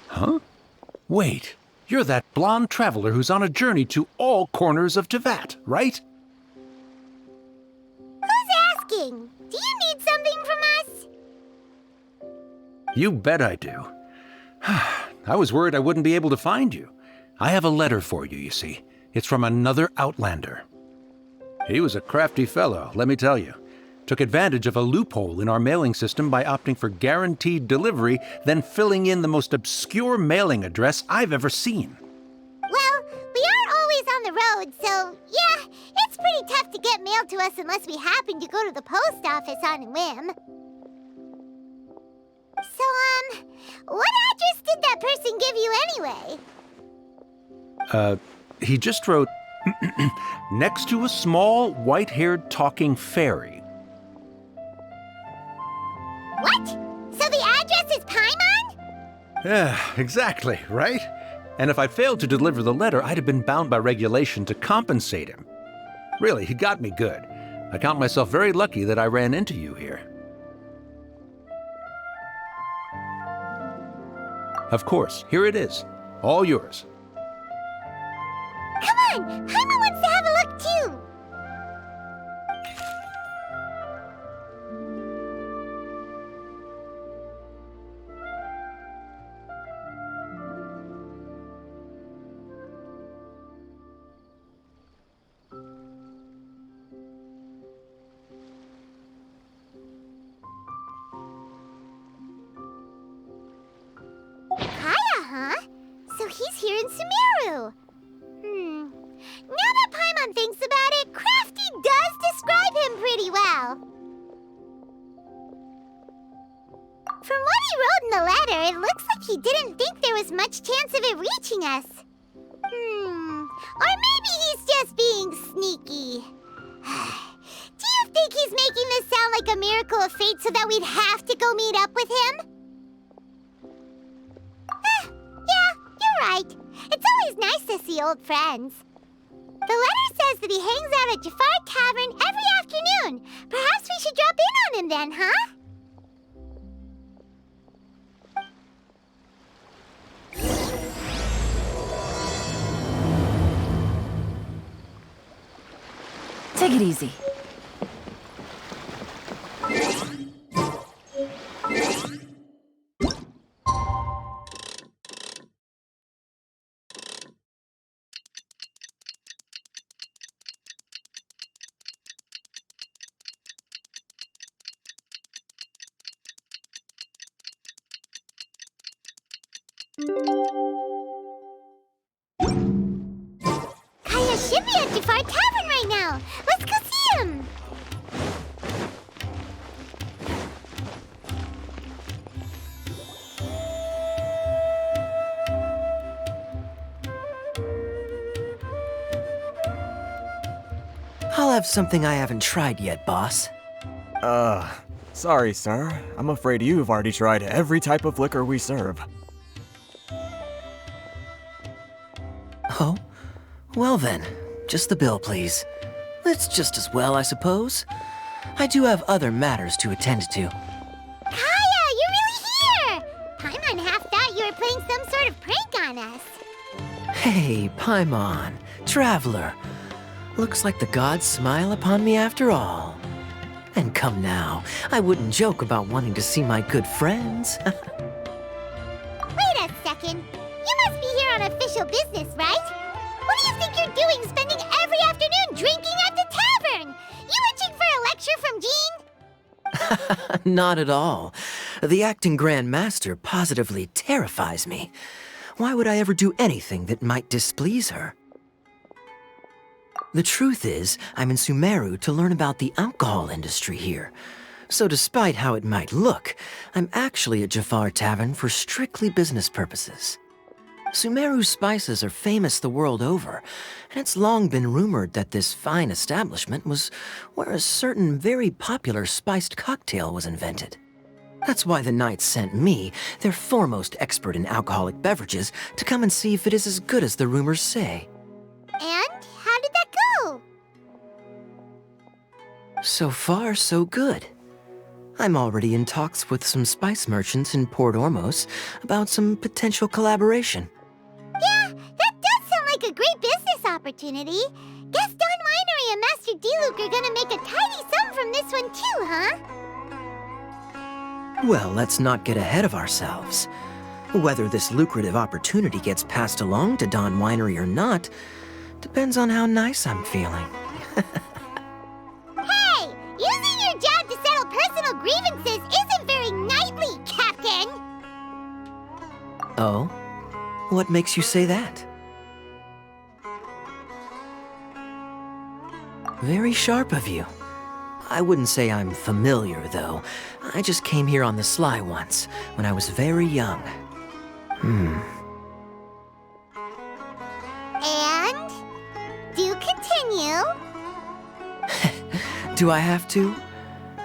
Huh? Wait, you're that blonde traveler who's on a journey to all corners of Teyvat, right? Who's asking? Do you need something from us? You bet I do. I was worried I wouldn't be able to find you. I have a letter for you, you see. It's from another Outlander. He was a crafty fellow, let me tell you. Took advantage of a loophole in our mailing system by opting for guaranteed delivery, then filling in the most obscure mailing address I've ever seen. Well, we aren't always on the road, so yeah, it's pretty tough to get mail to us unless we happen to go to the post office on a whim. So, what address did that person give you anyway? He just wrote, next to a small, white-haired talking fairy. What? So the address is Paimon? Yeah, exactly, right? And if I failed to deliver the letter, I'd have been bound by regulation to compensate him. Really, he got me good. I count myself very lucky that I ran into you here. Of course, here it is. All yours. Come on! Paimon wants to have a look too! Kaya, huh? So he's here in Sumeru. Now that Paimon thinks about it, Crafty does describe him pretty well. From what he wrote in the letter, it looks like he didn't think there was much chance of it reaching us. Or maybe he's just being sneaky. Do you think he's making this sound like a miracle of fate so that we'd have to go meet up with him? Yeah, you're right. It's always nice to see old friends. The letter says that he hangs out at Jafar Tavern every afternoon. Perhaps we should drop in on him then, huh? Take it easy. Kaya should be at Jafar Tavern right now. Let's go see him. I'll have something I haven't tried yet, boss. Sorry, sir. I'm afraid you've already tried every type of liquor we serve. Oh? Well then, just the bill, please. It's just as well, I suppose. I do have other matters to attend to. Kaya, you're really here! Paimon half thought you were playing some sort of prank on us. Hey, Paimon, traveler. Looks like the gods smile upon me after all. And come now, I wouldn't joke about wanting to see my good friends. Wait a second. You must be here on official business, right? What do you think you're doing spending every afternoon drinking at the tavern? You itching for a lecture from Jean? Not at all. The acting Grand Master positively terrifies me. Why would I ever do anything that might displease her? The truth is, I'm in Sumeru to learn about the alcohol industry here. So despite how it might look, I'm actually at Jafar Tavern for strictly business purposes. Sumeru's spices are famous the world over, and it's long been rumored that this fine establishment was where a certain very popular spiced cocktail was invented. That's why the Knights sent me, their foremost expert in alcoholic beverages, to come and see if it is as good as the rumors say. And how did that go? So far, so good. I'm already in talks with some spice merchants in Port Ormos about some potential collaboration. Yeah, that does sound like a great business opportunity. Guess Don Winery and Master D-Luke are gonna make a tidy sum from this one too, huh? Well, let's not get ahead of ourselves. Whether this lucrative opportunity gets passed along to Don Winery or not depends on how nice I'm feeling. Hey, using your job to settle personal grievances isn't very knightly, Captain! Oh? What makes you say that? Very sharp of you. I wouldn't say I'm familiar, though. I just came here on the sly once, when I was very young. And? Do continue. Do I have to?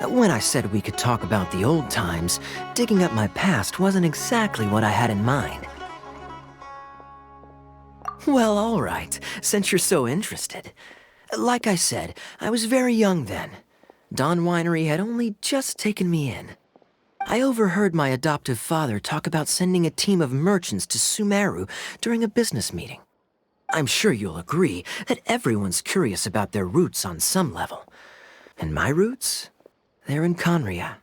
When I said we could talk about the old times, digging up my past wasn't exactly what I had in mind. Well, all right, since you're so interested. Like I said, I was very young then. Don Winery had only just taken me in. I overheard my adoptive father talk about sending a team of merchants to Sumeru during a business meeting. I'm sure you'll agree that everyone's curious about their roots on some level. And my roots? They're in Conria,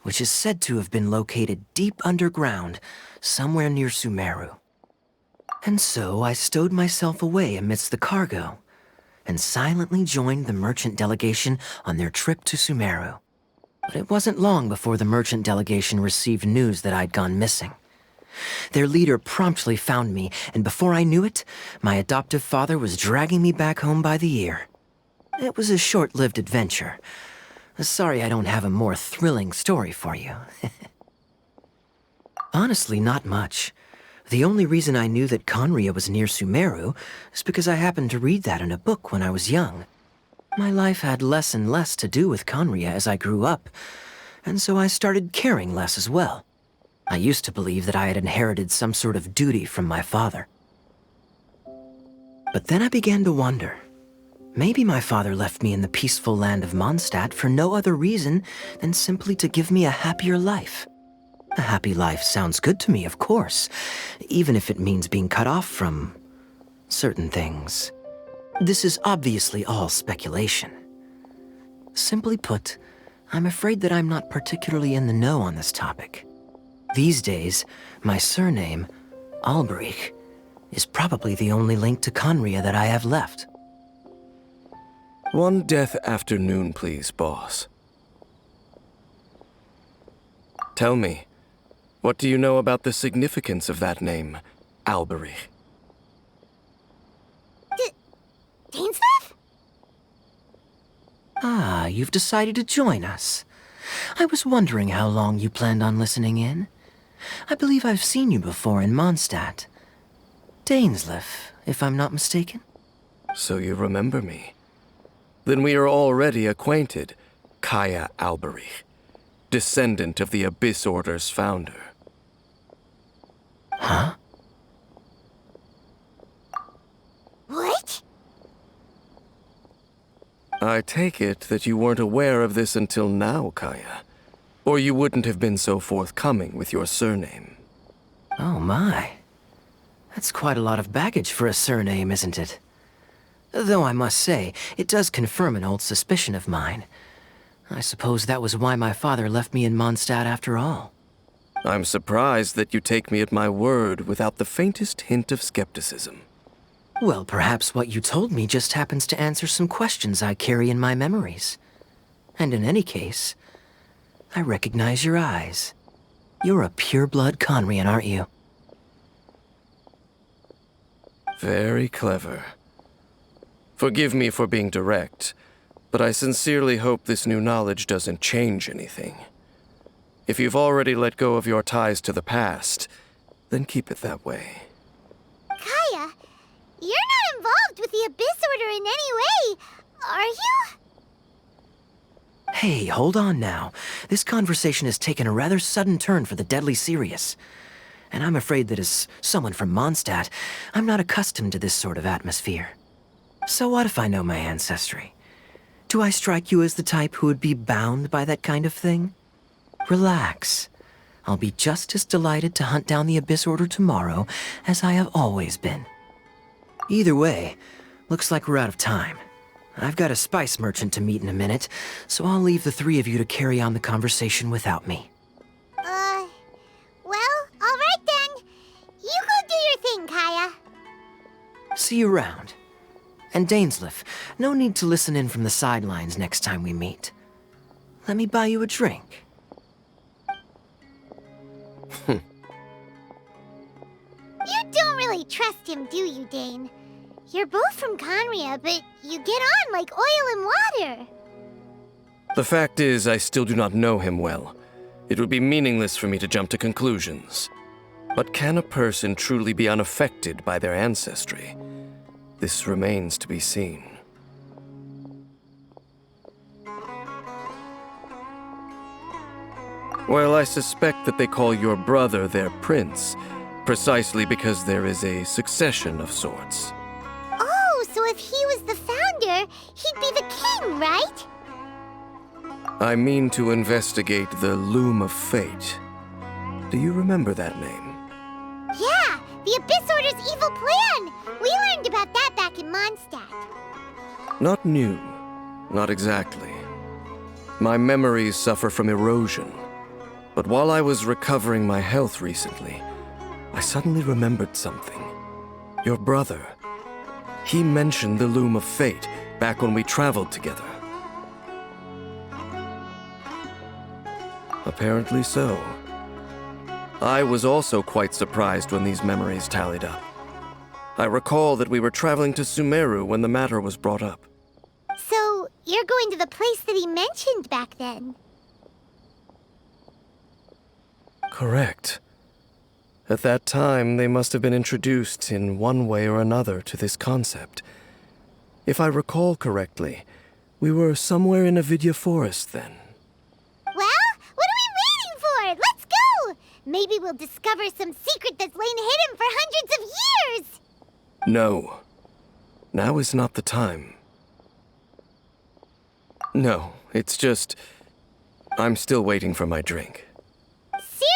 which is said to have been located deep underground, somewhere near Sumeru. And so I stowed myself away amidst the cargo, and silently joined the merchant delegation on their trip to Sumeru. But it wasn't long before the merchant delegation received news that I'd gone missing. Their leader promptly found me, and before I knew it, my adoptive father was dragging me back home by the ear. It was a short-lived adventure. Sorry I don't have a more thrilling story for you. Honestly, not much. The only reason I knew that Conria was near Sumeru is because I happened to read that in a book when I was young. My life had less and less to do with Conria as I grew up, and so I started caring less as well. I used to believe that I had inherited some sort of duty from my father. But then I began to wonder. Maybe my father left me in the peaceful land of Mondstadt for no other reason than simply to give me a happier life. A happy life sounds good to me, of course, even if it means being cut off from certain things. This is obviously all speculation. Simply put, I'm afraid that I'm not particularly in the know on this topic. These days, my surname, Alberich, is probably the only link to Conria that I have left. One death afternoon, please, boss. Tell me, what do you know about the significance of that name, Alberich? Dainsleif? Ah, you've decided to join us. I was wondering how long you planned on listening in. I believe I've seen you before in Mondstadt. Dainsleif, if I'm not mistaken. So you remember me. Then we are already acquainted, Kaya Alberich, descendant of the Abyss Order's founder. Huh? What? I take it that you weren't aware of this until now, Kaya. Or you wouldn't have been so forthcoming with your surname. Oh my. That's quite a lot of baggage for a surname, isn't it? Though I must say, it does confirm an old suspicion of mine. I suppose that was why my father left me in Mondstadt after all. I'm surprised that you take me at my word without the faintest hint of skepticism. Well, perhaps what you told me just happens to answer some questions I carry in my memories. And in any case, I recognize your eyes. You're a pure-blood Conrian, aren't you? Very clever. Forgive me for being direct, but I sincerely hope this new knowledge doesn't change anything. If you've already let go of your ties to the past, then keep it that way. Kaya, you're not involved with the Abyss Order in any way, are you? Hey, hold on now. This conversation has taken a rather sudden turn for the deadly serious. And I'm afraid that as someone from Mondstadt, I'm not accustomed to this sort of atmosphere. So what if I know my ancestry? Do I strike you as the type who would be bound by that kind of thing? Relax. I'll be just as delighted to hunt down the Abyss Order tomorrow as I have always been. Either way, looks like we're out of time. I've got a spice merchant to meet in a minute, so I'll leave the three of you to carry on the conversation without me. Well, alright then. You go do your thing, Kaya. See you around. And Dainsleif, no need to listen in from the sidelines next time we meet. Let me buy you a drink. You don't really trust him, do you, Dane? You're both from Conria, but you get on like oil and water. The fact is, I still do not know him well. It would be meaningless for me to jump to conclusions. But can a person truly be unaffected by their ancestry? This remains to be seen. Well, I suspect that they call your brother their prince, precisely because there is a succession of sorts. Oh, so if he was the founder, he'd be the king, right? I mean to investigate the Loom of Fate. Do you remember that name? Yeah, the Abyss Order's evil plan! We learned about that back in Mondstadt. Not new. Not exactly. My memories suffer from erosion. But while I was recovering my health recently, I suddenly remembered something. Your brother. He mentioned the Loom of Fate back when we traveled together. Apparently so. I was also quite surprised when these memories tallied up. I recall that we were traveling to Sumeru when the matter was brought up. So, you're going to the place that he mentioned back then? Correct. At that time, they must have been introduced in one way or another to this concept. If I recall correctly, we were somewhere in Avidya Forest then. Well, what are we waiting for? Let's go! Maybe we'll discover some secret that's lain hidden for hundreds of years! No. Now is not the time. No, it's just... I'm still waiting for my drink. Seriously?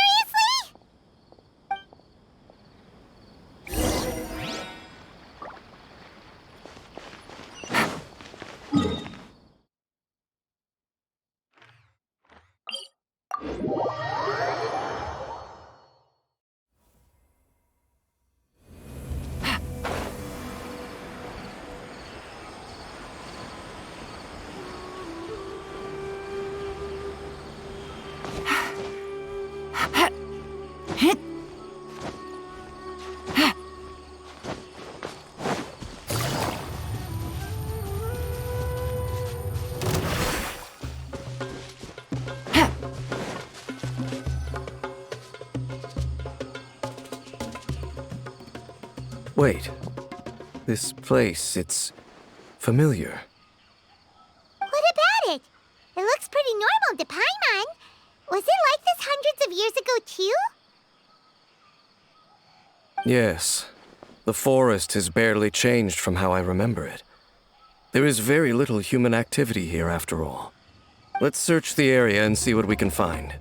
Wait. This place, it's familiar. What about it? It looks pretty normal to Paimon. Was it like this hundreds of years ago, too? Yes. The forest has barely changed from how I remember it. There is very little human activity here, after all. Let's search the area and see what we can find.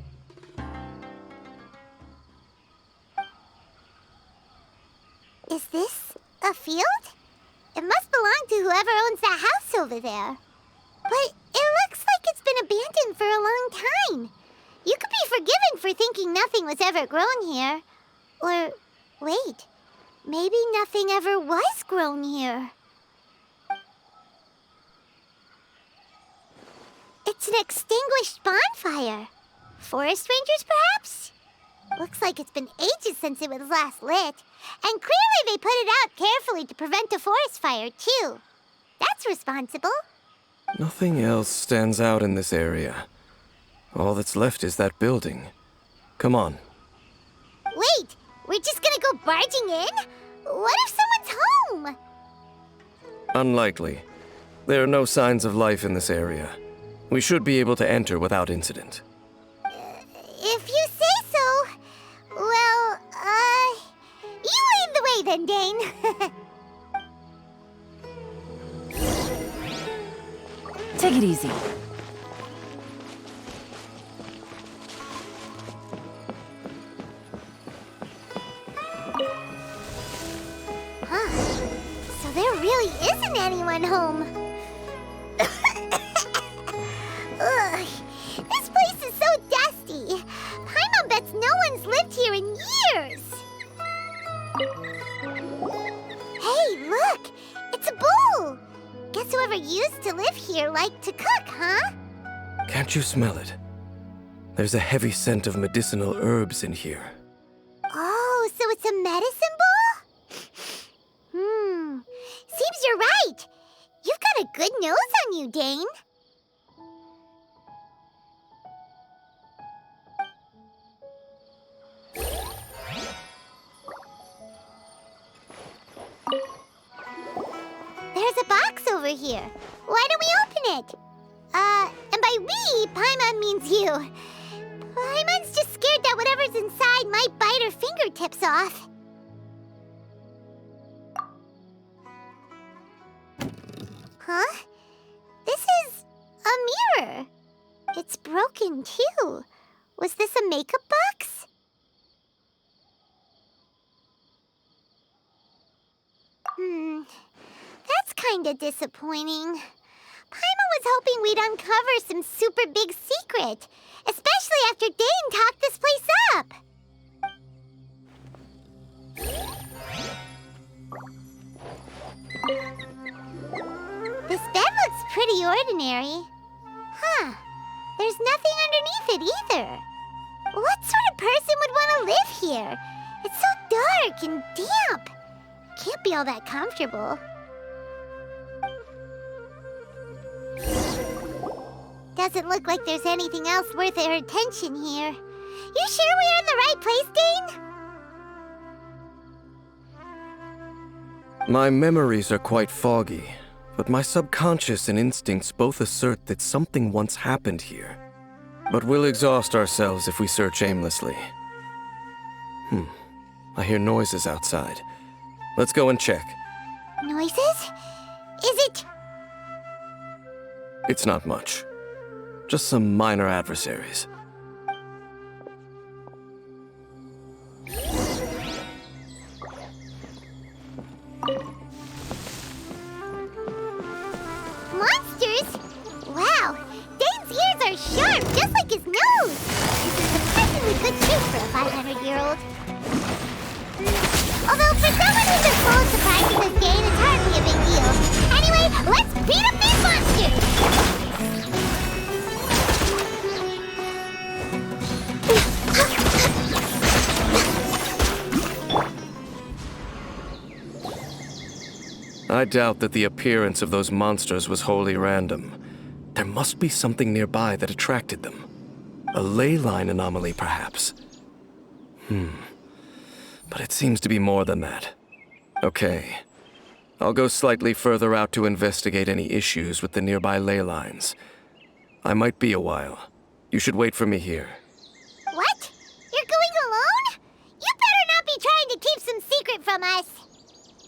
Is this a field? It must belong to whoever owns that house over there. But it looks like it's been abandoned for a long time. You could be forgiven for thinking nothing was ever grown here. Or, wait, maybe nothing ever was grown here. It's an extinguished bonfire. Forest rangers, perhaps? Looks like it's been ages since it was last lit. And clearly they put it out carefully to prevent a forest fire, too. That's responsible. Nothing else stands out in this area. All that's left is that building. Come on. Wait, we're just gonna go barging in? What if someone's home? Unlikely. There are no signs of life in this area. We should be able to enter without incident. If you say so. Well, you lead the way then, Dane. Take it easy. Huh. So there really isn't anyone home. Ugh. This place is so dusty. Paimon bets no one's lived here in years. Hey, look! It's a bull! Guess whoever used to live here liked to cook, huh? Can't you smell it? There's a heavy scent of medicinal herbs in here. Oh, so it's a medicine bull? Seems you're right. You've got a good nose on you, Dane. There's a box over here. Why don't we open it? And by we, Paimon means you. Paimon's just scared that whatever's inside might bite her fingertips off. Huh? This is a mirror. It's broken, too. Was this a makeup box? That's kinda disappointing. Paimon was hoping we'd uncover some super big secret, especially after Dane talked this place up. This bed looks pretty ordinary. Huh. There's nothing underneath it either. What sort of person would want to live here? It's so dark and damp. Can't be all that comfortable. Doesn't look like there's anything else worth our attention here. You sure we're in the right place, Dane? My memories are quite foggy, but my subconscious and instincts both assert that something once happened here. But we'll exhaust ourselves if we search aimlessly. I hear noises outside. Let's go and check. Noises? Is it... It's not much. Just some minor adversaries. Monsters? Wow, Dane's ears are sharp, just like his nose. This is surprisingly good shape for a 500-year-old. Although for someone who's as full of surprises as Dane, it's hardly a big deal. Anyway, let's beat up these monsters! I doubt that the appearance of those monsters was wholly random. There must be something nearby that attracted them. A ley line anomaly, perhaps. But it seems to be more than that. Okay. I'll go slightly further out to investigate any issues with the nearby ley lines. I might be a while. You should wait for me here. What? You're going alone? You better not be trying to keep some secret from us.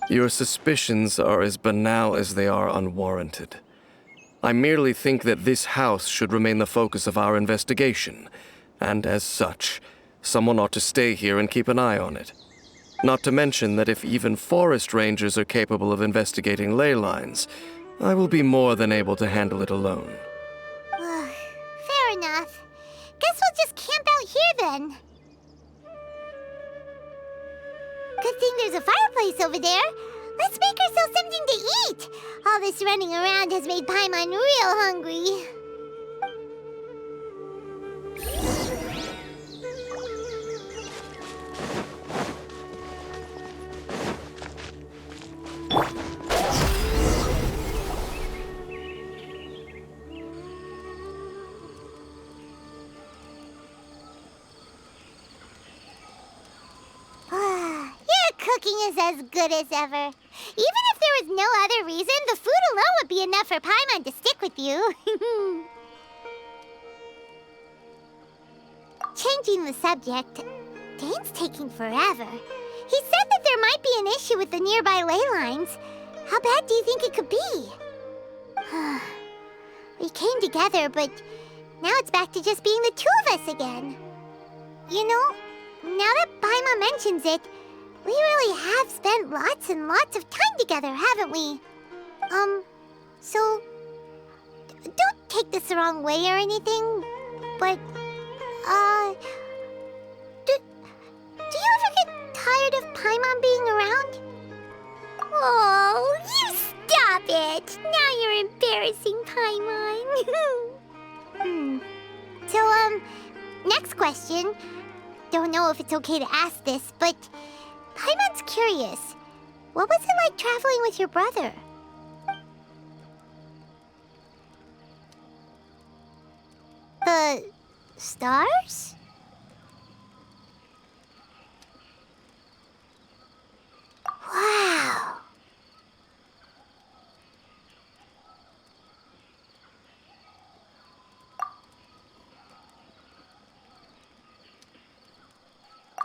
Your suspicions are as banal as they are unwarranted. I merely think that this house should remain the focus of our investigation, and as such, someone ought to stay here and keep an eye on it. Not to mention that if even forest rangers are capable of investigating ley lines, I will be more than able to handle it alone. Fair enough. Guess we'll just camp out here then. Good thing there's a fireplace over there. Let's make ourselves something to eat. All this running around has made Paimon real hungry. Cooking is as good as ever. Even if there was no other reason, the food alone would be enough for Paimon to stick with you. Changing the subject, Dane's taking forever. He said that there might be an issue with the nearby ley lines. How bad do you think it could be? We came together, but now it's back to just being the two of us again. You know, now that Paimon mentions it, we really have spent lots and lots of time together, haven't we? So don't take this the wrong way or anything, but, do you ever get tired of Paimon being around? Oh, you stop it! Now you're embarrassing Paimon. So, next question. Don't know if it's okay to ask this, but Paimon's curious. What was it like traveling with your brother? The stars? Wow.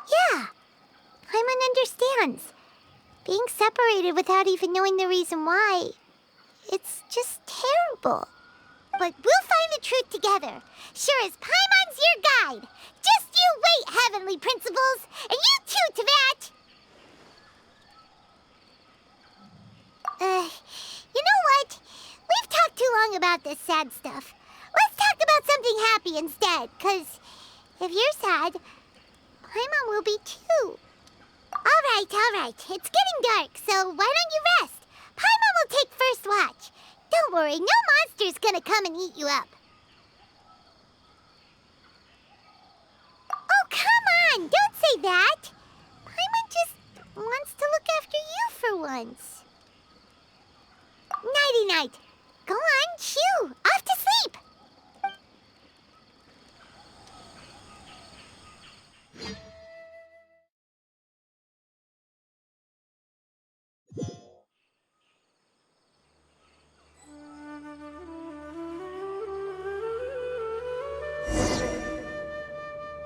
Yeah, Paimon understands. Being separated without even knowing the reason why, it's just terrible. But we'll find the truth together. Sure as Paimon's your guide. Just you wait, Heavenly Principles, and you too, Teyvat. You know what? We've talked too long about this sad stuff. Let's talk about something happy instead, 'cause if you're sad, Paimon will be too. All right. It's getting dark, so why don't you rest? Paimon will take first watch. Don't worry, no monster's gonna come and eat you up. Oh, come on! Don't say that! Paimon just wants to look after you for once. Nighty-night. Go on, shoo! Off to sleep!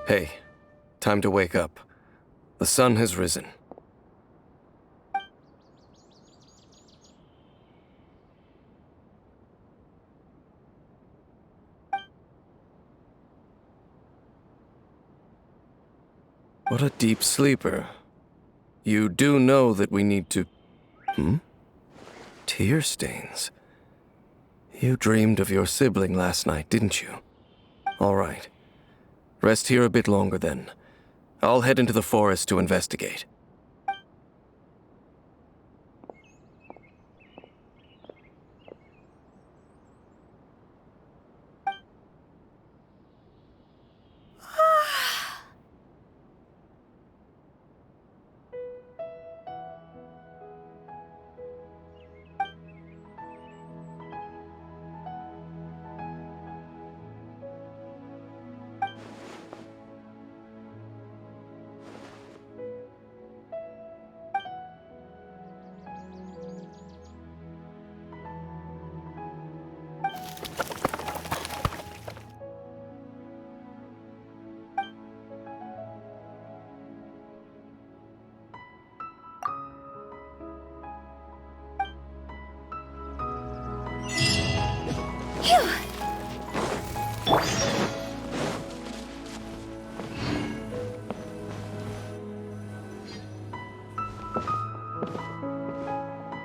Hey, time to wake up. The sun has risen. What a deep sleeper. You do know that we need to... Tear stains. You dreamed of your sibling last night, didn't you? All right. Rest here a bit longer then. I'll head into the forest to investigate.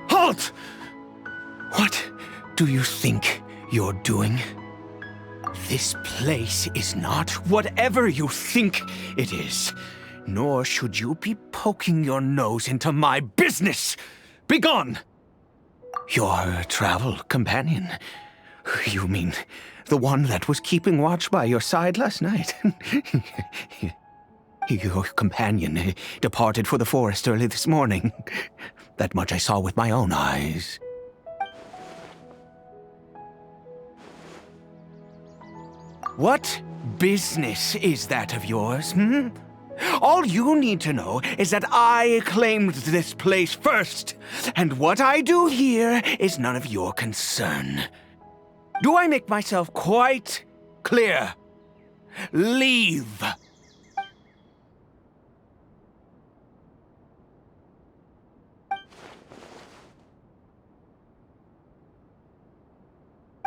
Halt! What do you think you're doing? This place is not whatever you think it is. Nor should you be poking your nose into my business. Begone! Your travel companion. You mean the one that was keeping watch by your side last night? Your companion departed for the forest early this morning. That much I saw with my own eyes. What business is that of yours, All you need to know is that I claimed this place first, and what I do here is none of your concern. Do I make myself quite clear? Leave!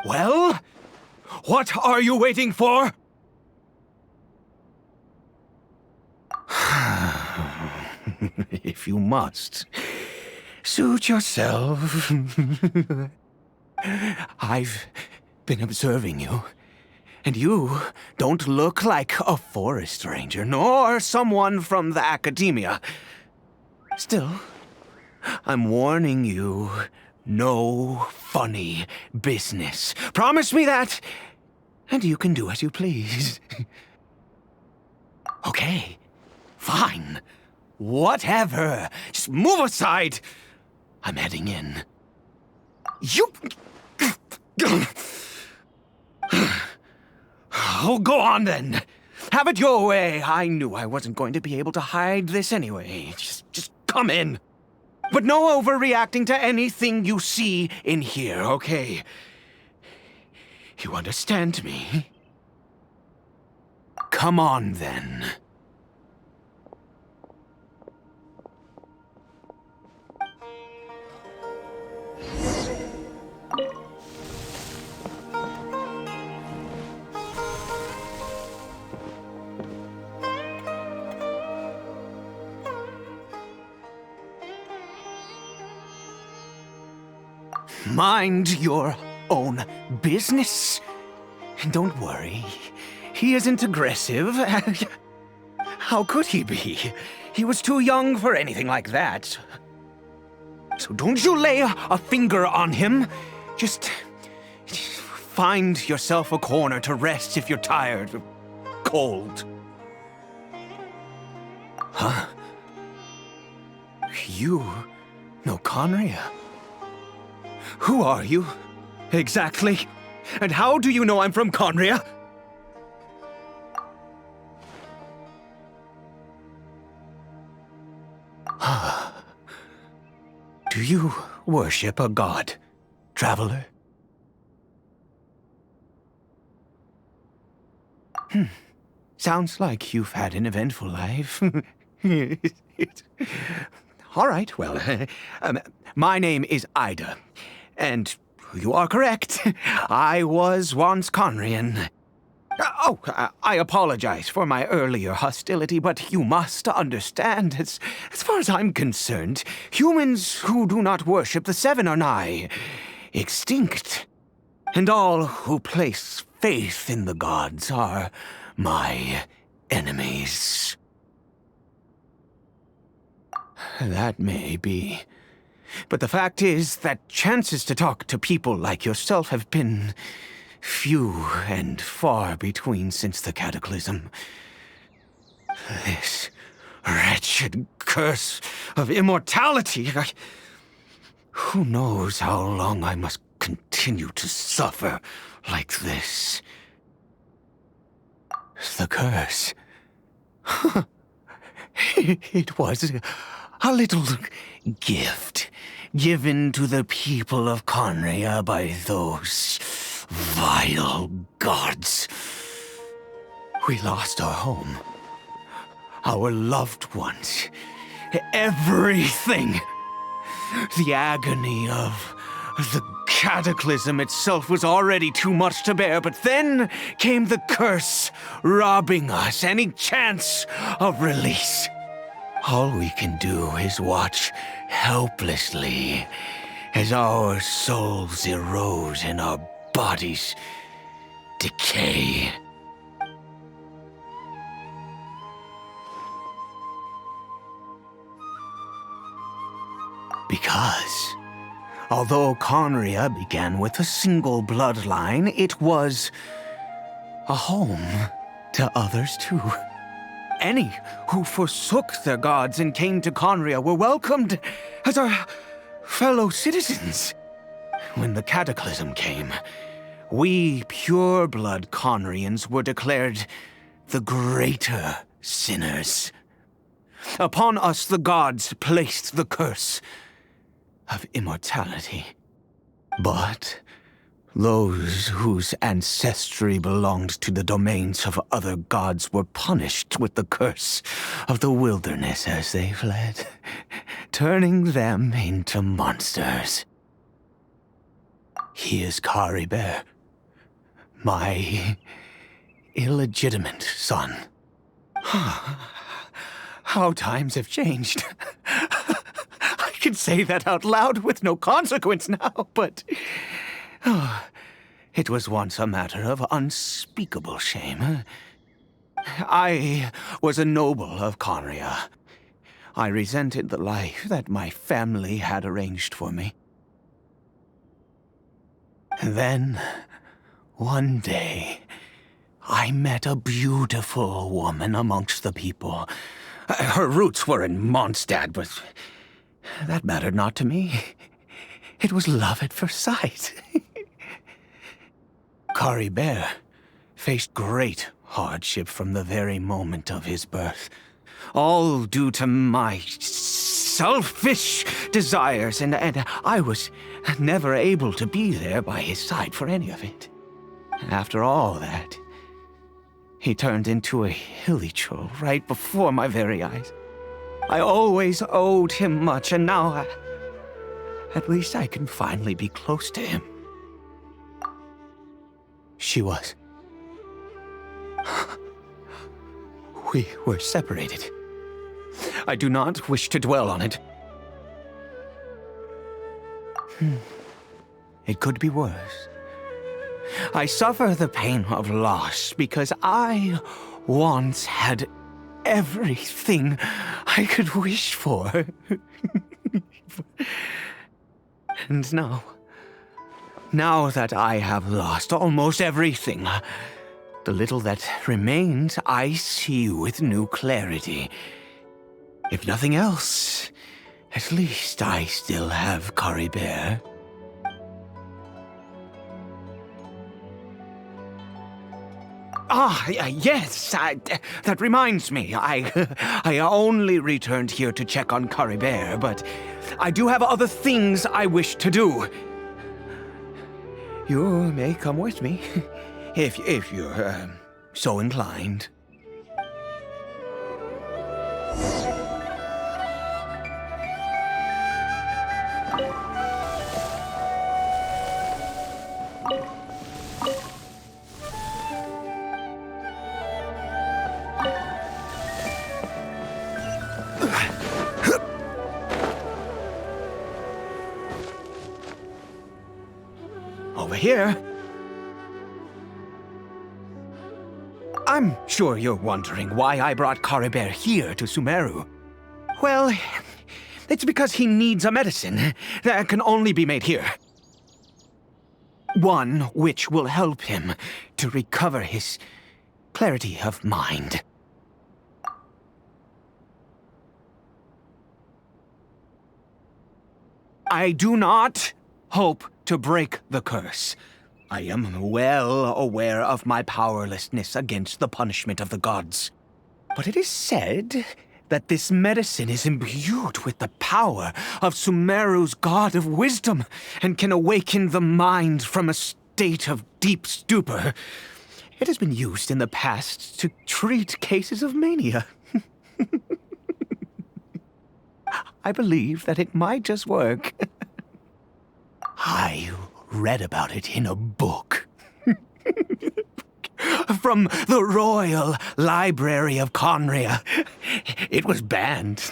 Well, What are you waiting for? If you must, suit yourself. I've been observing you, and you don't look like a forest ranger, nor someone from the academia. Still, I'm warning you, no funny business. Promise me that, and you can do as you please. Okay, fine. Whatever. Just move aside. I'm heading in. You... Oh, go on then. Have it your way. I knew I wasn't going to be able to hide this anyway. Just come in. But no overreacting to anything you see in here, okay? You understand me? Come on then. Mind your own business. And don't worry, he isn't aggressive. How could he be? He was too young for anything like that. So don't you lay a finger on him. Just find yourself a corner to rest if you're tired or cold. Huh? You know Conria? Who are you, exactly? And how do you know I'm from Conria? Do you worship a god, traveler? Sounds like you've had an eventful life. All right, well, my name is Ida. And you are correct. I was once Conrian. I apologize for my earlier hostility, but you must understand, as far as I'm concerned, humans who do not worship the Seven are nigh extinct. And all who place faith in the gods are my enemies. That may be. But the fact is that chances to talk to people like yourself have been few and far between since the cataclysm. This wretched curse of immortality. Who knows how long I must continue to suffer like this? The curse. It was a little gift given to the people of Conria by those vile gods. We lost our home, our loved ones, everything. The agony of the cataclysm itself was already too much to bear, but then came the curse, robbing us any chance of release. All we can do is watch helplessly as our souls erode and our bodies decay. Because, although Conria began with a single bloodline, it was a home to others too. Any who forsook their gods and came to Conria were welcomed as our fellow citizens. When the cataclysm came, we pure-blood Conrians were declared the greater sinners. Upon us the gods placed the curse of immortality. But those whose ancestry belonged to the domains of other gods were punished with the curse of the wilderness as they fled, turning them into monsters. He is Caribert, My illegitimate son. How times have changed. I can say that out loud with no consequence now, but it was once a matter of unspeakable shame. I was a noble of Conria. I resented the life that my family had arranged for me. And then, one day, I met a beautiful woman amongst the people. Her roots were in Mondstadt, but that mattered not to me. It was love at first sight. Caribert faced great hardship from the very moment of his birth, all due to my selfish desires, and I was never able to be there by his side for any of it. After all that, he turned into a hilichurl right before my very eyes. I always owed him much, and now at least I can finally be close to him. She was. We were separated. I do not wish to dwell on it. It could be worse. I suffer the pain of loss because I once had everything I could wish for. And now that I have lost almost everything, the little that remains I see with new clarity. If nothing else, at least I still have Caribert. Yes, that reminds me. I only returned here to check on Caribert, but I do have other things I wish to do. You may come with me, if you're so inclined. Over here. I'm sure you're wondering why I brought Caribert here to Sumeru. Well, it's because he needs a medicine that can only be made here. One which will help him to recover his clarity of mind. I do not hope to break the curse. I am well aware of my powerlessness against the punishment of the gods. But it is said that this medicine is imbued with the power of Sumeru's god of wisdom and can awaken the mind from a state of deep stupor. It has been used in the past to treat cases of mania. I believe that it might just work. I read about it in a book. From the Royal Library of Conria. It was banned.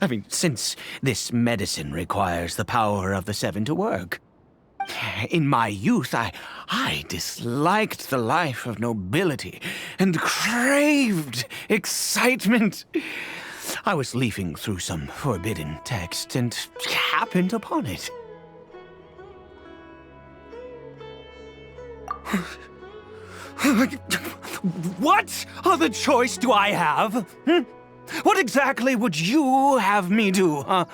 I mean, since this medicine requires the power of the Seven to work. In my youth, I disliked the life of nobility and craved excitement. I was leafing through some forbidden text and happened upon it. What other choice do I have? What exactly would you have me do, huh?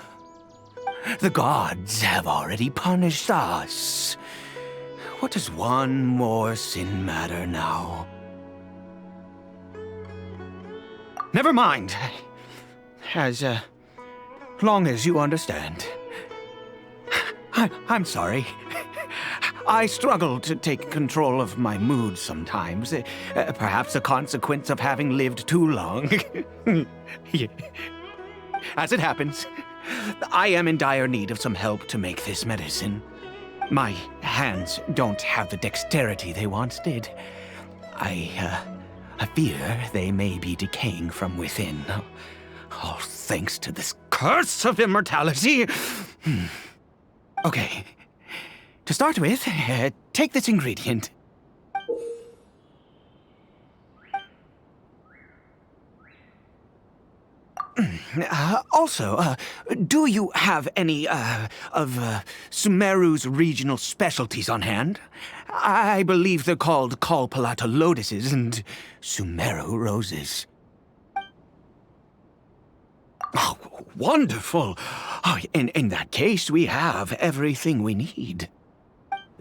The gods have already punished us. What does one more sin matter now? Never mind. As long as you understand. I'm sorry. I struggle to take control of my mood sometimes. Perhaps a consequence of having lived too long. As it happens, I am in dire need of some help to make this medicine. My hands don't have the dexterity they once did. I fear they may be decaying from within. All thanks to this curse of immortality. Okay. To start with, take this ingredient. Also, do you have any, of Sumeru's regional specialties on hand? I believe they're called Kalpalata lotuses and Sumeru roses. Oh, wonderful! Oh, in that case, we have everything we need.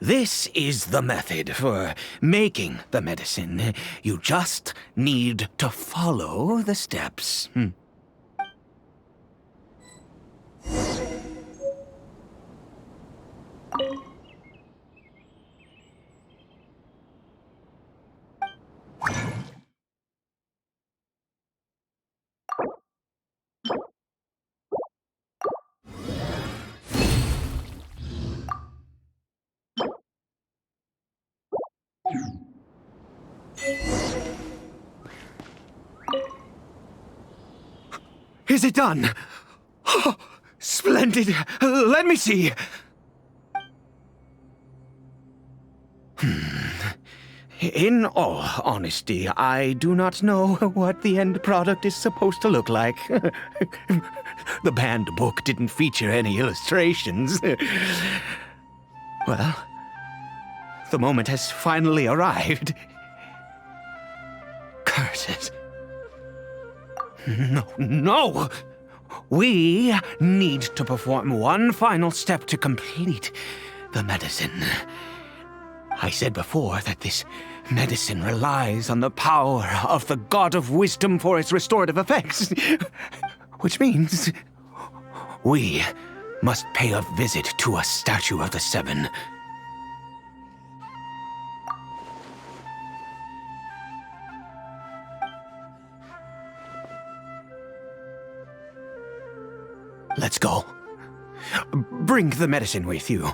This is the method for making the medicine. You just need to follow the steps. Is it done? Oh, splendid. Let me see. In all honesty, I do not know what the end product is supposed to look like. The banned book didn't feature any illustrations. Well, the moment has finally arrived. Curses. No! We need to perform one final step to complete the medicine. I said before that this medicine relies on the power of the God of Wisdom for its restorative effects. Which means we must pay a visit to a statue of the Seven. Let's go. Bring the medicine with you.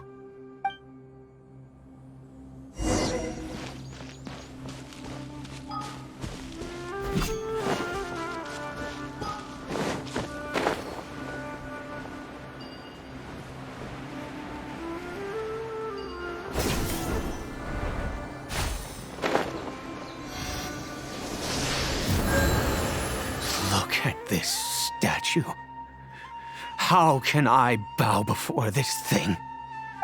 Look at this statue. How can I bow before this thing?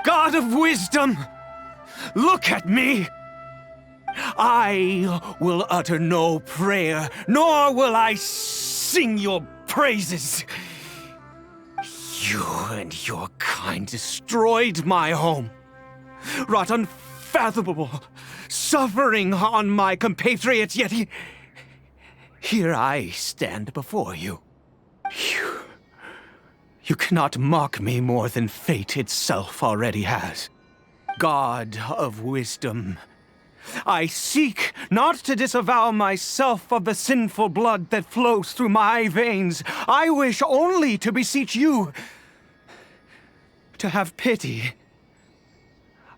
God of wisdom, look at me! I will utter no prayer, nor will I sing your praises. You and your kind destroyed my home, wrought unfathomable suffering on my compatriots, yet here I stand before you. You cannot mock me more than fate itself already has. God of wisdom, I seek not to disavow myself of the sinful blood that flows through my veins. I wish only to beseech you to have pity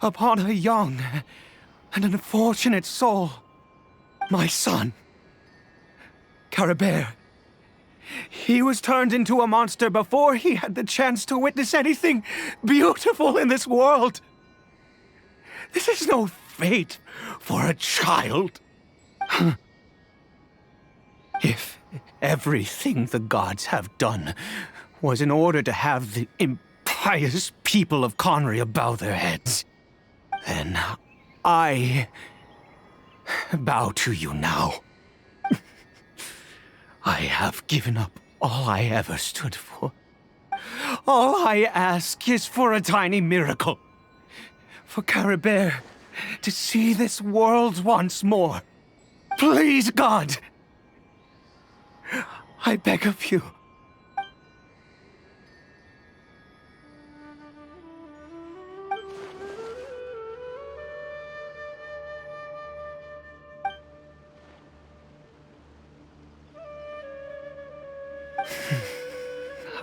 upon a young and unfortunate soul. My son, Caribert. He was turned into a monster before he had the chance to witness anything beautiful in this world. This is no fate for a child. If everything the gods have done was in order to have the impious people of Conria bow their heads, then I bow to you now. I have given up all I ever stood for. All I ask is for a tiny miracle. For Caribert to see this world once more. Please, God! I beg of you.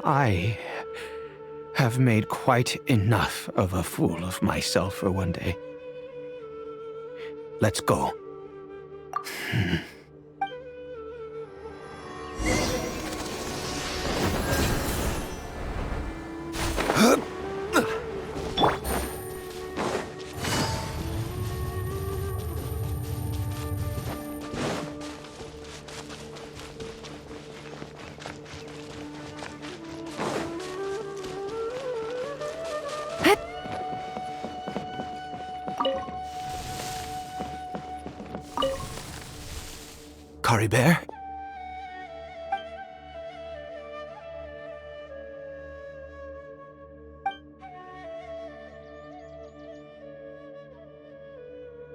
I have made quite enough of a fool of myself for one day. Let's go. Caribert?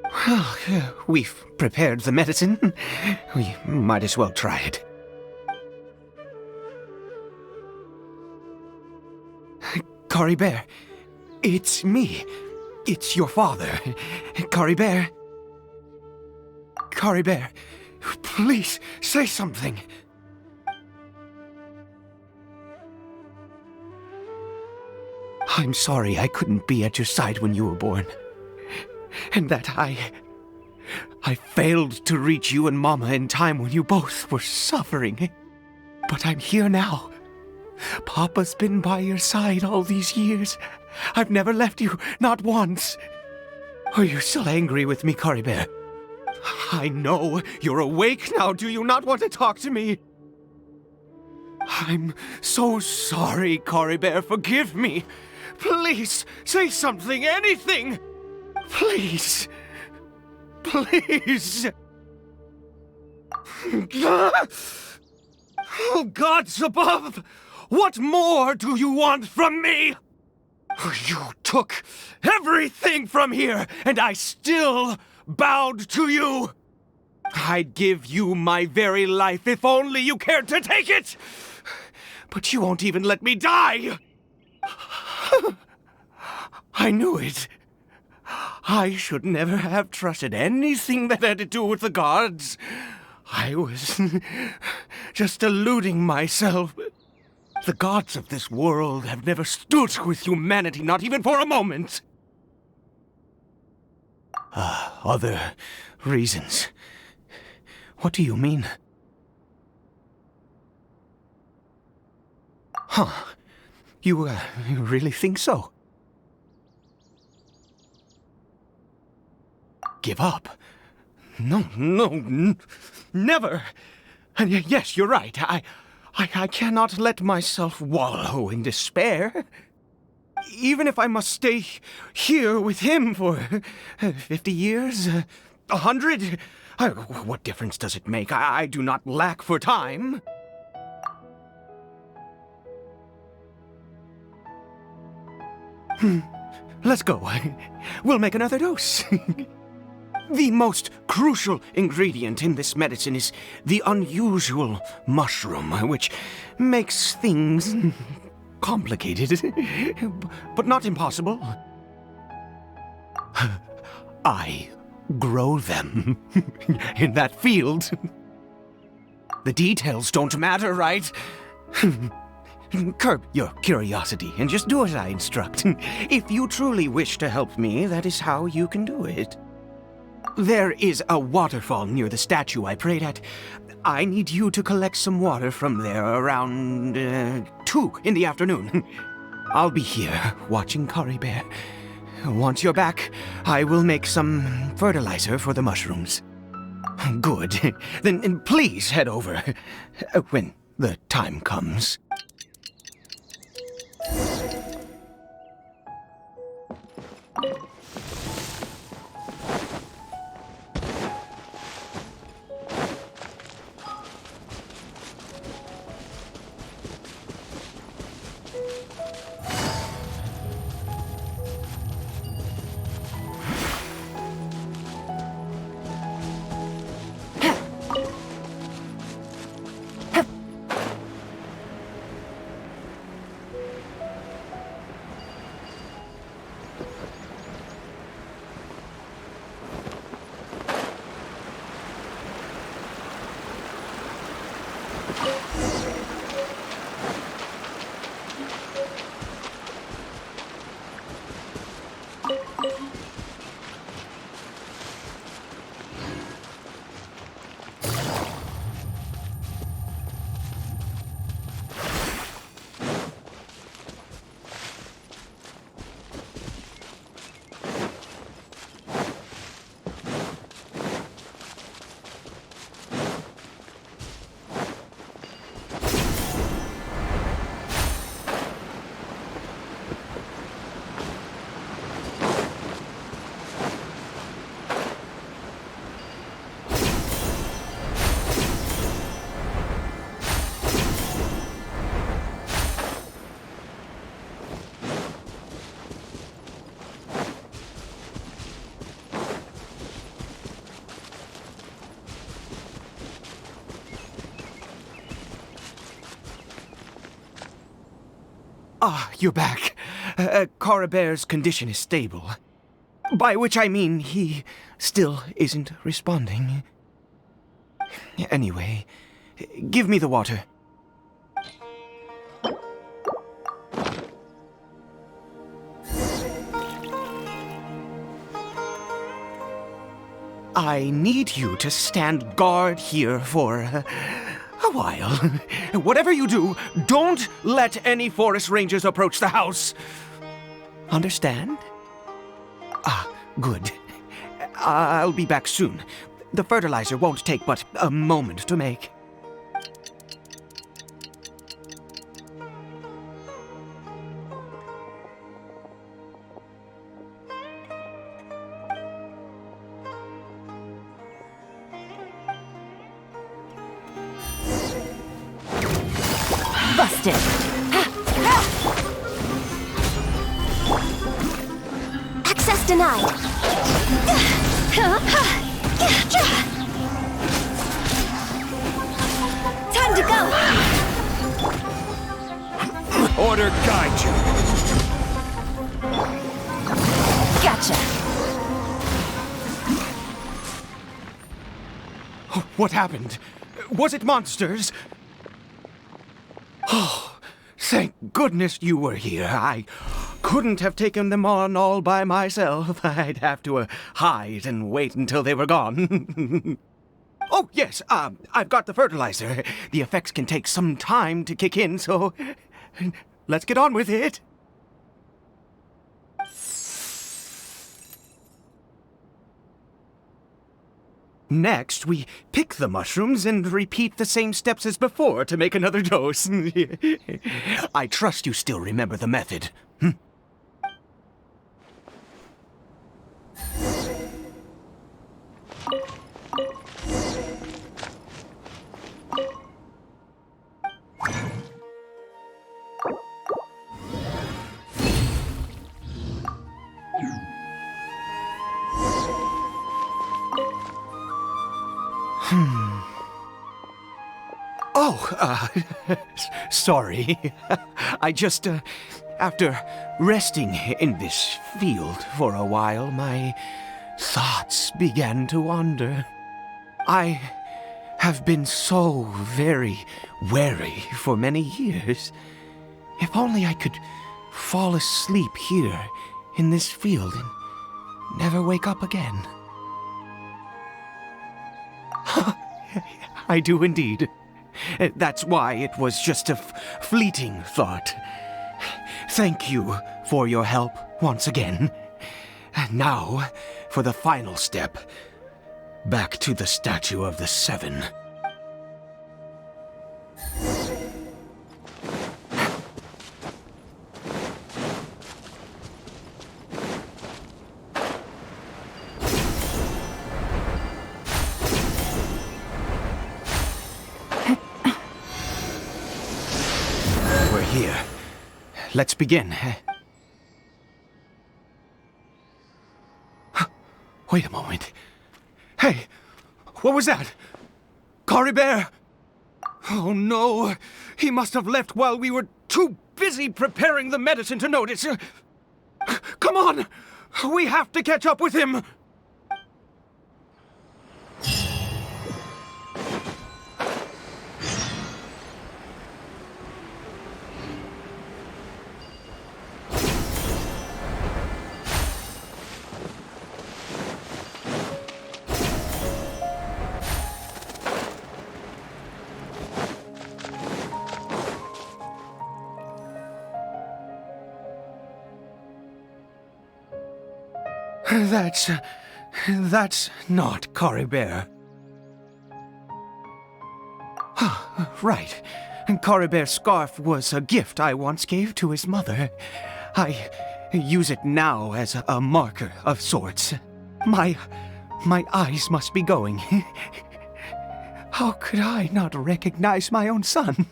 Well, we've prepared the medicine. We might as well try it. Caribert, it's me. It's your father. Caribert. Caribert, please say something. I'm sorry I couldn't be at your side when you were born. And that I failed to reach you and Mama in time when you both were suffering. But I'm here now. Papa's been by your side all these years. I've never left you, not once. Are you still angry with me, Caribert? I know you're awake now. Do you not want to talk to me? I'm so sorry, Caribert. Forgive me. Please, say something, anything. Please. Please. Oh, gods above! What more do you want from me? You took everything from here, and I still bowed to you. I'd give you my very life if only you cared to take it. But you won't even let me die. I knew it. I should never have trusted anything that had to do with the gods. I was just deluding myself. The gods of this world have never stood with humanity, not even for a moment. Other reasons. What do you mean? Huh. You really think so? Give up? No, never. And yes, you're right. I cannot let myself wallow in despair. Even if I must stay here with him for 50 years, 100, what difference does it make? I do not lack for time. Let's go. We'll make another dose. The most crucial ingredient in this medicine is the unusual mushroom, which makes things complicated, but not impossible. I grow them in that field. The details don't matter, right? Curb your curiosity and just do as I instruct. If you truly wish to help me, that is how you can do it. There is a waterfall near the statue I prayed at. I need you to collect some water from there around 2 in the afternoon. I'll be here watching Caribert. Once you're back, I will make some fertilizer for the mushrooms. Good. Then please head over when the time comes. Ah, you're back. Caribert's condition is stable. By which I mean he still isn't responding. Anyway, give me the water. I need you to stand guard here for a while. Whatever you do, don't let any forest rangers approach the house. Understand? Ah, good. I'll be back soon. The fertilizer won't take but a moment to make. Busted. Access denied. Time to go. Order guide you. Gotcha. What happened? Was it monsters? Oh, thank goodness you were here. I couldn't have taken them on all by myself. I'd have to hide and wait until they were gone. Oh, yes, I've got the fertilizer. The effects can take some time to kick in, so let's get on with it. Next, we pick the mushrooms and repeat the same steps as before to make another dose. I trust you still remember the method. Sorry. I just, after resting in this field for a while, my thoughts began to wander. I have been so very wary for many years. If only I could fall asleep here in this field and never wake up again. I do indeed. That's why it was just a fleeting thought. Thank you for your help once again. And now, for the final step. Back to the Statue of the Seven. Here. Let's begin. Wait a moment. Hey, what was that? Caribert? Oh no, he must have left while we were too busy preparing the medicine to notice. Come on, we have to catch up with him. That's not Caribert. Right. Caribert's scarf was a gift I once gave to his mother. I use it now as a marker of sorts. My eyes must be going. How could I not recognize my own son?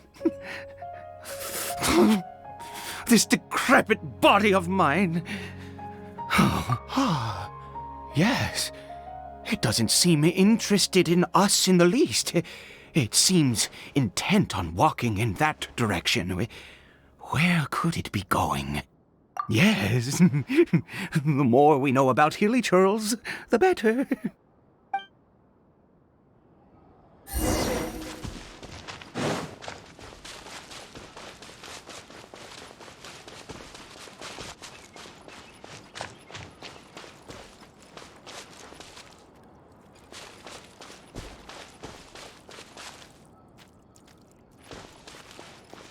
This decrepit body of mine. Yes. It doesn't seem interested in us in the least. It seems intent on walking in that direction. Where could it be going? Yes, the more we know about Hilly Churls, the better.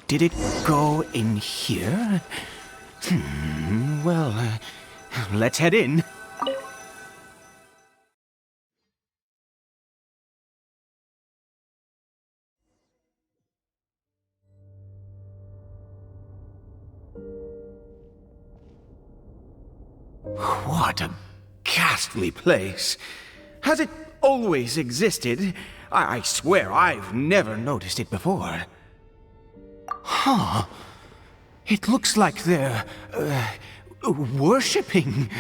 Did it go in here? Well, let's head in. What a ghastly place. Has it always existed? I swear I've never noticed it before. Huh. It looks like they're, worshipping.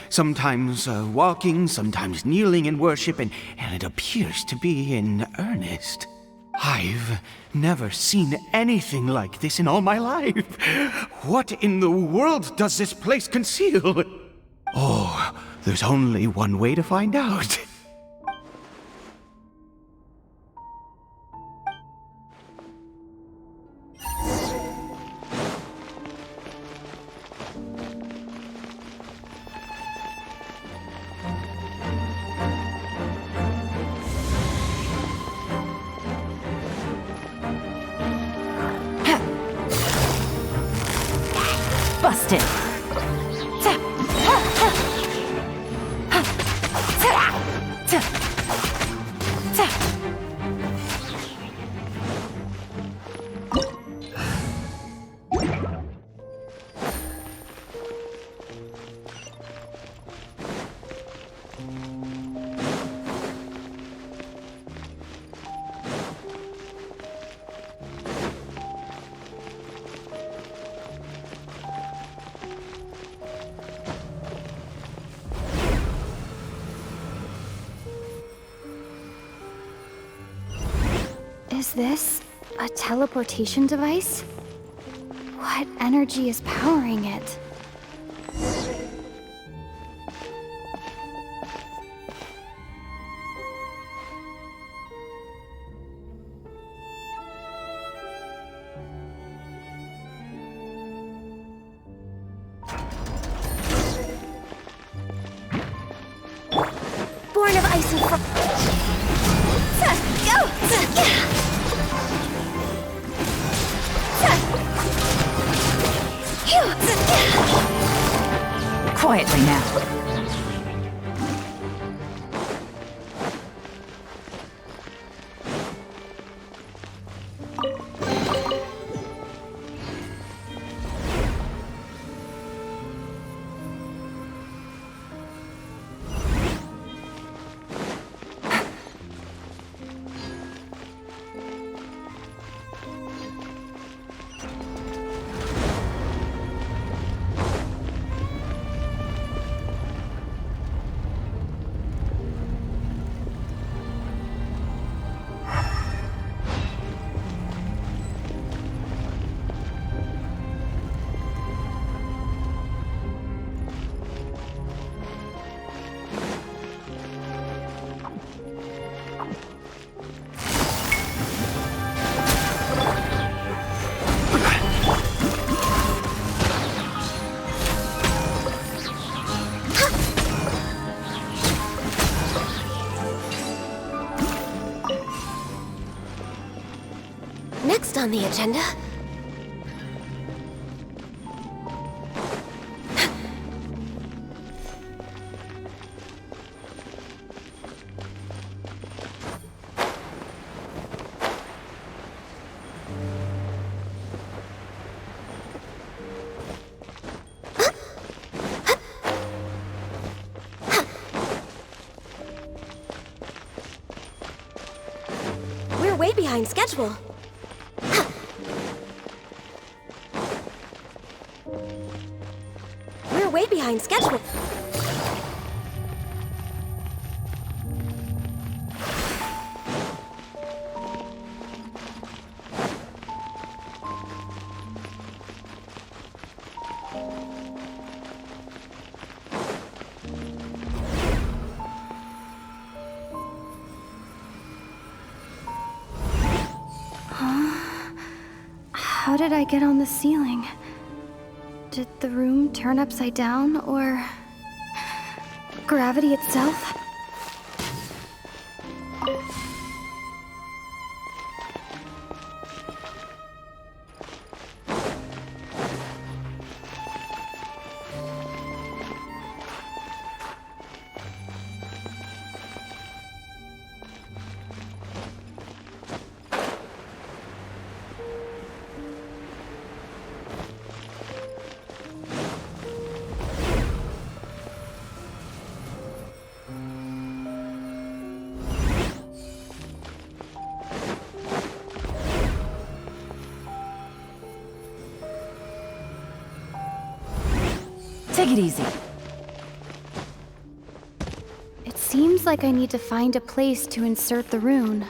Sometimes walking, sometimes kneeling in worship, and it appears to be in earnest. I've never seen anything like this in all my life. What in the world does this place conceal? Oh, there's only one way to find out. Busted. Is this a teleportation device? What energy is powering it? Born of ice and frost. Go! Quietly now. Next on the agenda. We're way behind schedule. We're way behind schedule. did I get on the ceiling? Did the room turn upside down, or gravity itself? Take it easy. It seems like I need to find a place to insert the rune.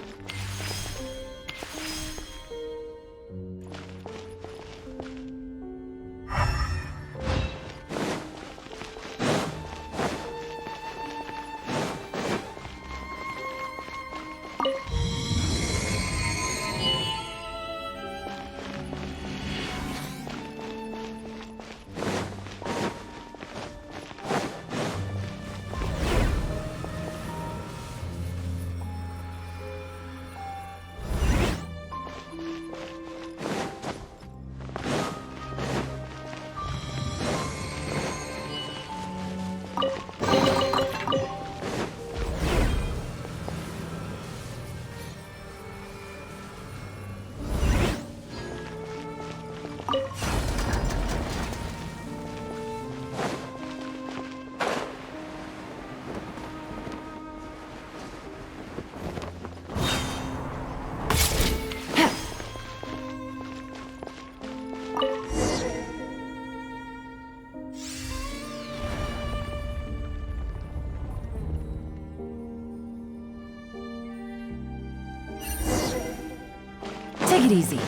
Take it easy.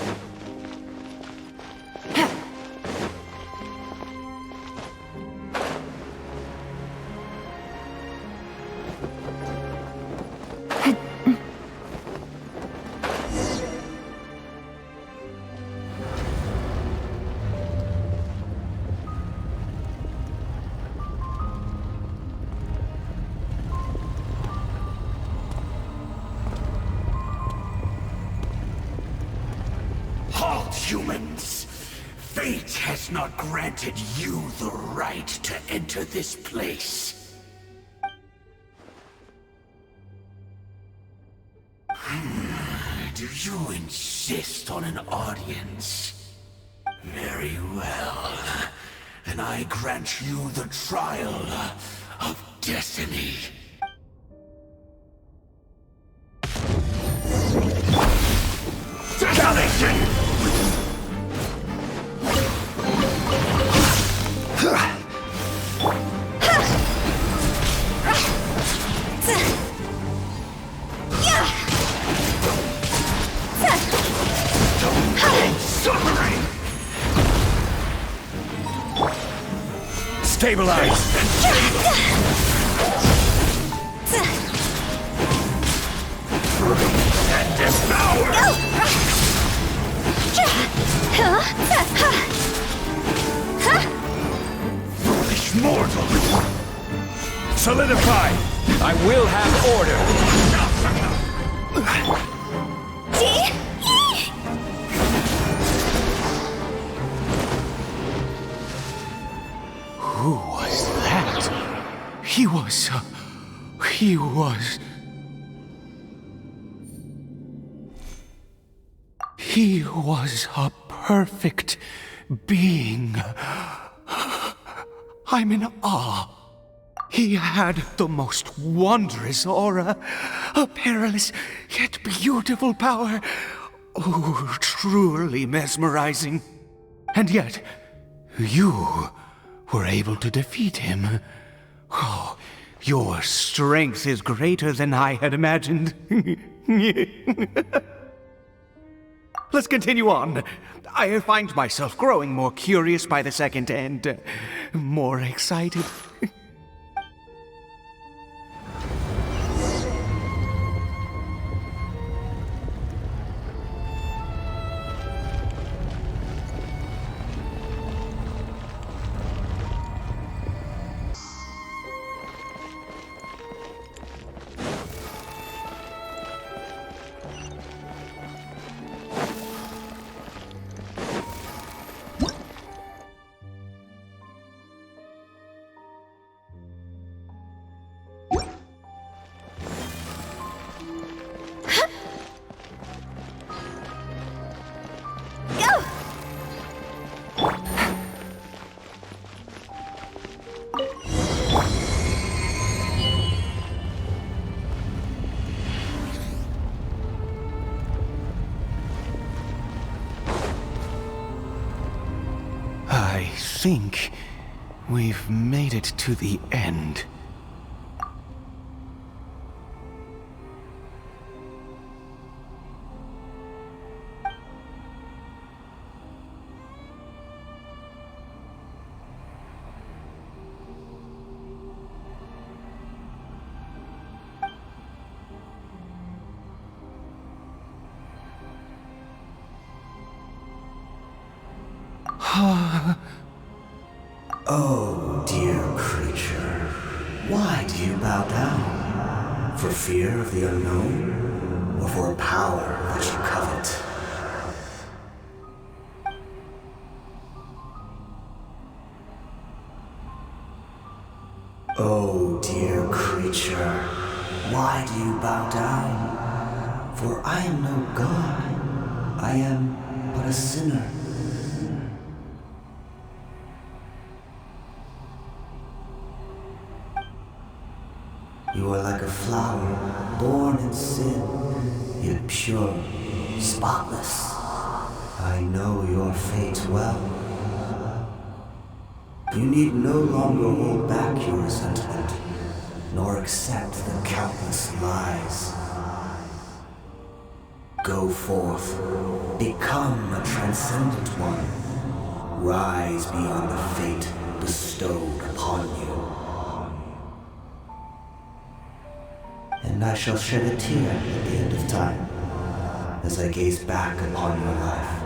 Humans, fate has not granted you the right to enter this place. Do you insist on an audience? Very well. Then I grant you the trial of destiny. Galaxy! Stabilize! And devour! Foolish mortal! Solidify! I will have order! Who was that? He was... He was a perfect being. I'm in awe. He had the most wondrous aura, a perilous yet beautiful power. Oh, truly mesmerizing. And yet, you were able to defeat him. Oh, your strength is greater than I had imagined. Let's continue on. I find myself growing more curious by the second and more excited. think we've made it to the end. Oh, dear creature, why do you bow down? For fear of the unknown? Or for a power that you covet? Oh, dear creature, why do you bow down? For I am no god. I am but a sinner. You are like a flower, born in sin, yet pure, spotless. I know your fate well. You need no longer hold back your resentment, nor accept the countless lies. Go forth, become a transcendent one. Rise beyond the fate bestowed upon you. And I shall shed a tear at the end of time, as I gaze back upon your life.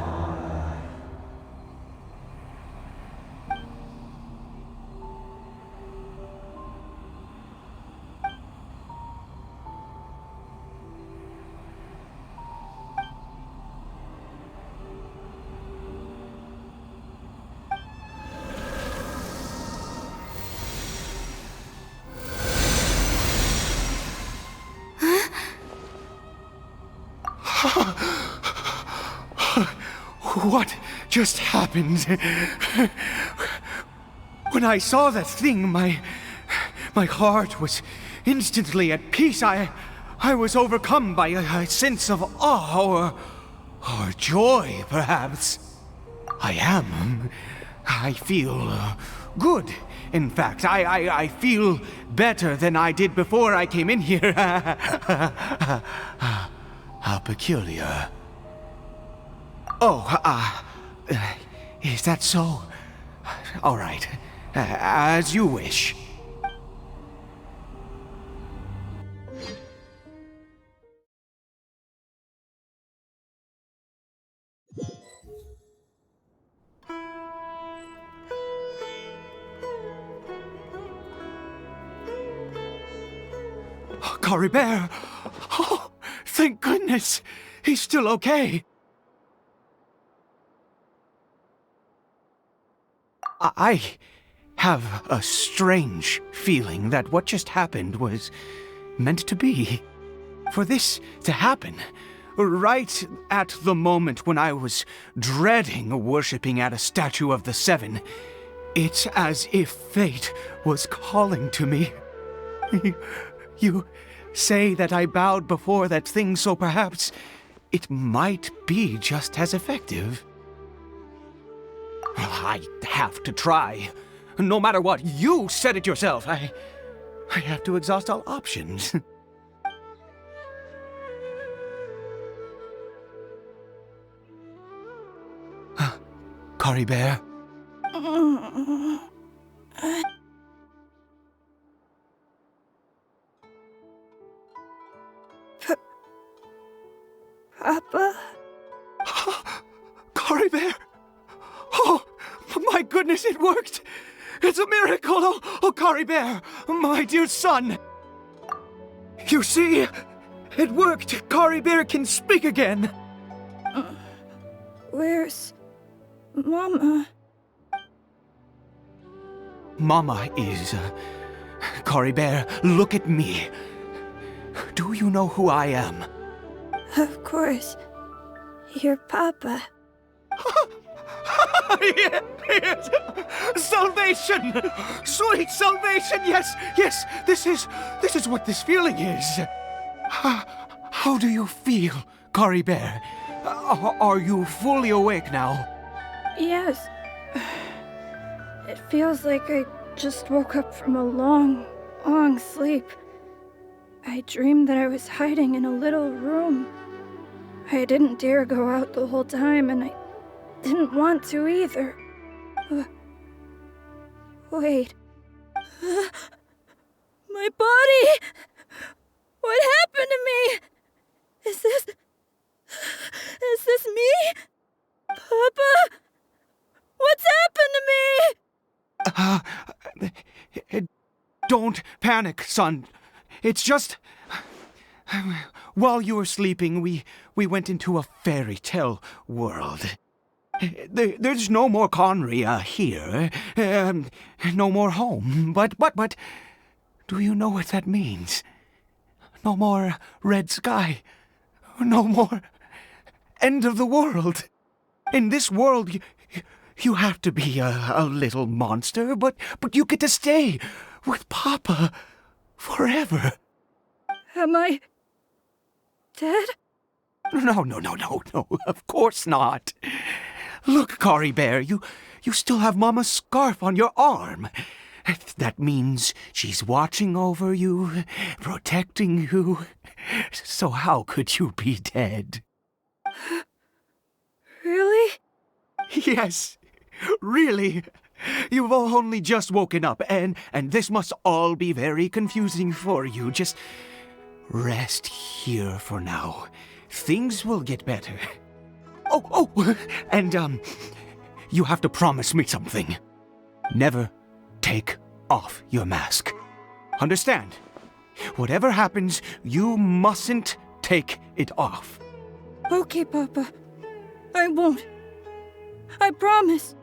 What just happened? When I saw that thing, my heart was instantly at peace. I was overcome by a sense of awe or joy, perhaps. I feel good. In fact, I feel better than I did before I came in here. How peculiar. Oh, is that so? All right, as you wish. Caribert! Oh, thank goodness! He's still okay! I have a strange feeling that what just happened was meant to be. For this to happen, right at the moment when I was dreading worshipping at a statue of the Seven, it's as if fate was calling to me. You say that I bowed before that thing, so perhaps it might be just as effective. I have to try. No matter what, you said it yourself. I have to exhaust all options. Caribert? Papa? Caribert! Oh, my goodness, it worked! It's a miracle! Oh, Caribert, my dear son! You see? It worked! Caribert can speak again! Where's Mama? Mama is... Caribert, look at me. Do you know who I am? Of course. Your Papa. Yes! Salvation! Sweet salvation! Yes! This is what this feeling is. How do you feel, Caribert? Are you fully awake now? Yes. It feels like I just woke up from a long, long sleep. I dreamed that I was hiding in a little room. I didn't dare go out the whole time, and I didn't want to either. Wait. My body! What happened to me? Is this me? Papa? What's happened to me? Don't panic, son. It's just... While you were sleeping, we went into a fairy tale world. There's no more Conria here. No more home. But... Do you know what that means? No more red sky. No more end of the world. In this world, you have to be a little monster, but you get to stay with Papa forever. Am I dead? No, of course not. Look, Caribert, you still have Mama's scarf on your arm. That means she's watching over you, protecting you. So how could you be dead? Really? Yes, really. You've only just woken up, and this must all be very confusing for you. Just rest here for now. Things will get better. Oh, and you have to promise me something. Never take off your mask. Understand? Whatever happens, you mustn't take it off. Okay, Papa. I won't. I promise.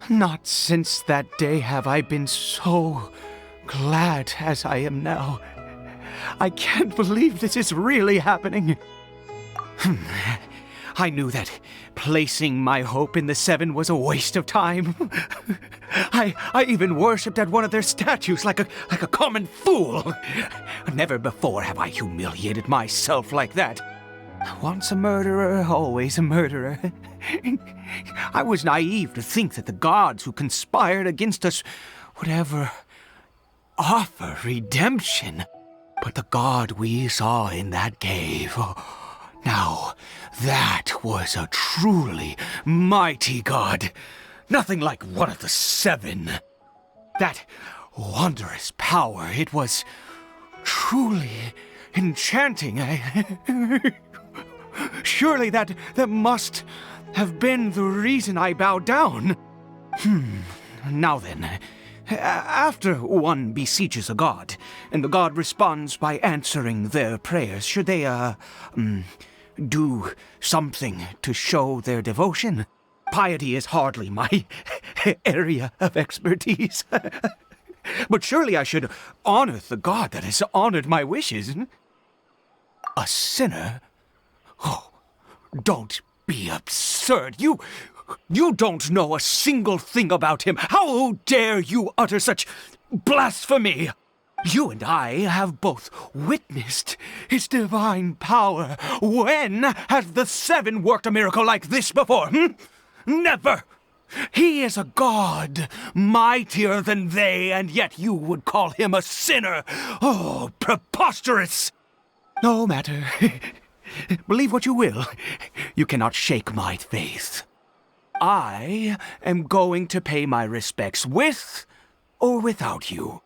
Not since that day have I been so glad as I am now. I can't believe this is really happening. I knew that placing my hope in the Seven was a waste of time. I even worshipped at one of their statues like a common fool. Never before have I humiliated myself like that. Once a murderer, always a murderer. I was naive to think that the gods who conspired against us would ever offer redemption. But the god we saw in that cave... Now, that was a truly mighty god. Nothing like one of the Seven. That wondrous power, it was truly enchanting. Surely that must have been the reason I bowed down. Now then, after one beseeches a god, and the god responds by answering their prayers, should they, do something to show their devotion? Piety is hardly my area of expertise. But surely I should honor the god that has honored my wishes. A sinner? Oh, don't be absurd. You don't know a single thing about him. How dare you utter such blasphemy? You and I have both witnessed his divine power. When has the Seven worked a miracle like this before? Never! He is a god, mightier than they, and yet you would call him a sinner. Oh, preposterous! No matter. Believe what you will. You cannot shake my faith. I am going to pay my respects with or without you.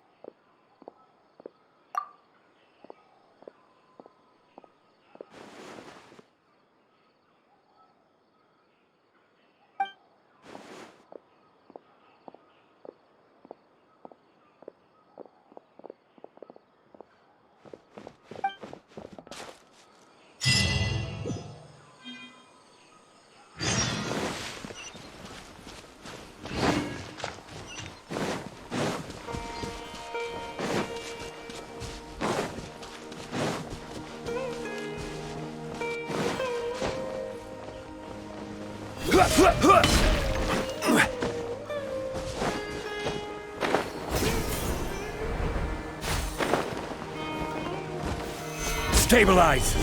Stabilize!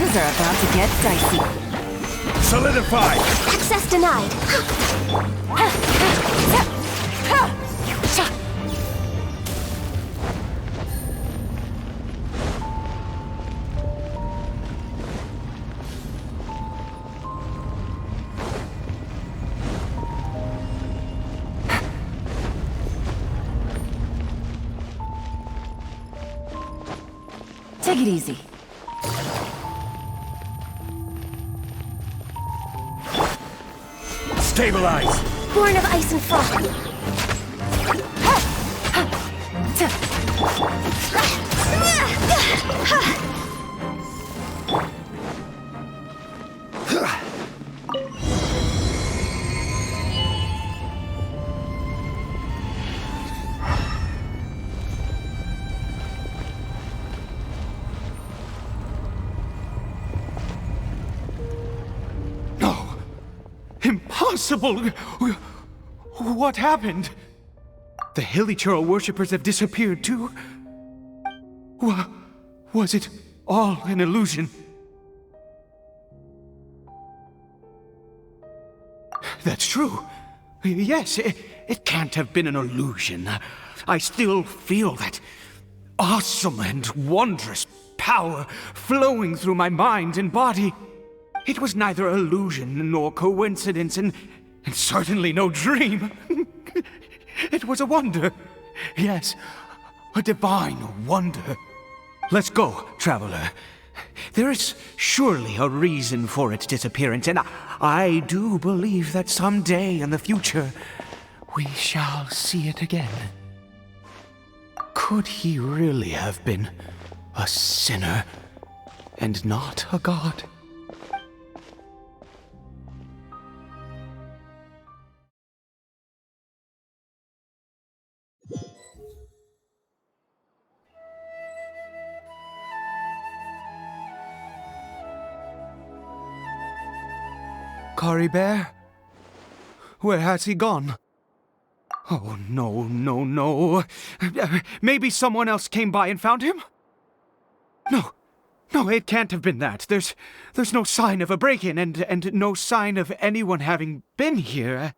Things are about to get dicey. Solidify! Access denied. Take it easy. Stabilize! Born of ice and fog. No! Impossible! What happened? The Hilly Churl worshippers have disappeared too? Was it all an illusion? That's true. Yes, it can't have been an illusion. I still feel that awesome and wondrous power flowing through my mind and body. It was neither illusion nor coincidence, and certainly no dream. It was a wonder. Yes, a divine wonder. Let's go, traveler. There is surely a reason for its disappearance, and I do believe that someday in the future we shall see it again. Could he really have been a sinner and not a god? Caribert? Where has he gone? Oh, no, no, no. Maybe someone else came by and found him? No, it can't have been that. There's no sign of a break-in and no sign of anyone having been here.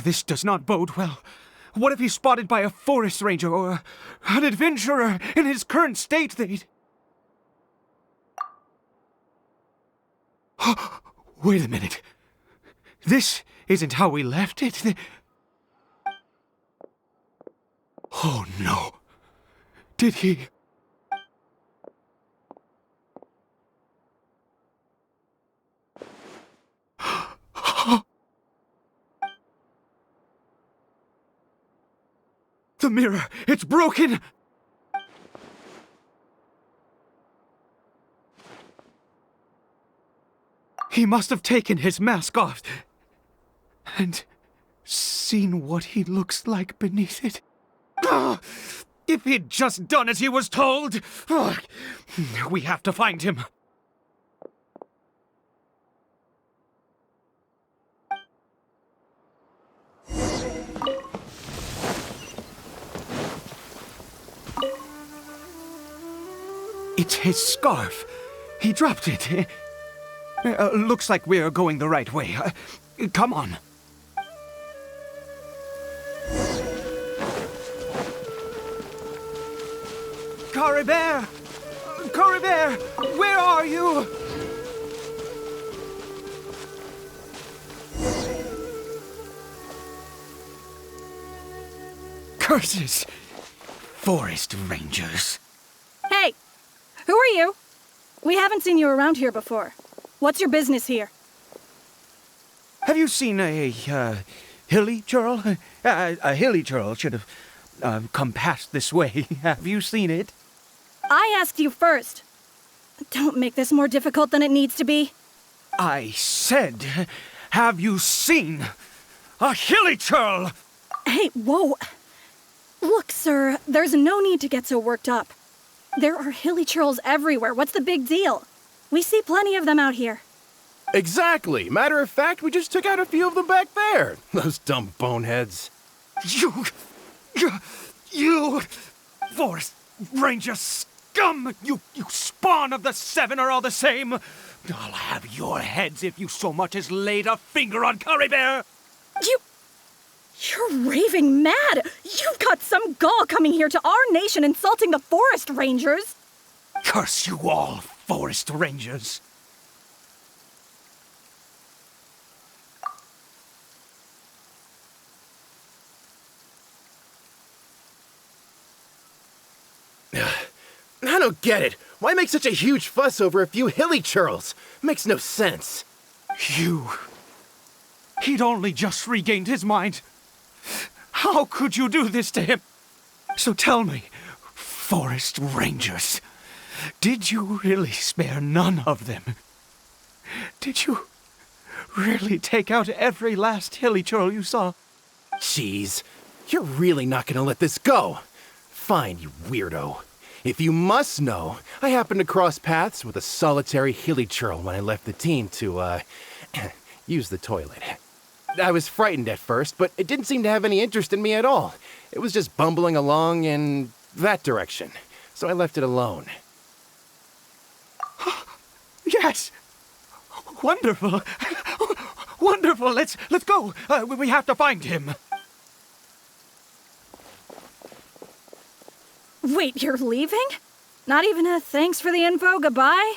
This does not bode well. What if he's spotted by a forest ranger or an adventurer in his current state? Wait a minute. This isn't how we left it. Oh no. Did he... The mirror! It's broken! He must have taken his mask off and seen what he looks like beneath it. Ah, if he'd just done as he was told! Ah, we have to find him. It's his scarf. He dropped it. Looks like we're going the right way. Come on. Caribert! Caribert! Where are you? Curses! Forest rangers. Hey! Who are you? We haven't seen you around here before. What's your business here? Have you seen a hilly churl? A hilly churl should have come past this way. Have you seen it? I asked you first. Don't make this more difficult than it needs to be. I said, have you seen a hilly churl? Hey, whoa. Look, sir, there's no need to get so worked up. There are hilly churls everywhere. What's the big deal? We see plenty of them out here. Exactly. Matter of fact, we just took out a few of them back there. Those dumb boneheads. You forest ranger scum! You spawn of the Seven are all the same! I'll have your heads if you so much as laid a finger on Caribert! You're raving mad! You've got some gall coming here to our nation insulting the forest rangers! Curse you all, forest rangers! I don't get it. Why make such a huge fuss over a few hilly churls? Makes no sense. He'd only just regained his mind. How could you do this to him? So tell me, forest rangers, did you really spare none of them? Did you really take out every last hilly churl you saw? Jeez, you're really not gonna let this go. Fine, you weirdo. If you must know, I happened to cross paths with a solitary hilly churl when I left the team to, use the toilet. I was frightened at first, but it didn't seem to have any interest in me at all. It was just bumbling along in that direction, so I left it alone. Yes! Wonderful! Wonderful! Let's go! We have to find him! Wait, you're leaving? Not even a thanks for the info, goodbye?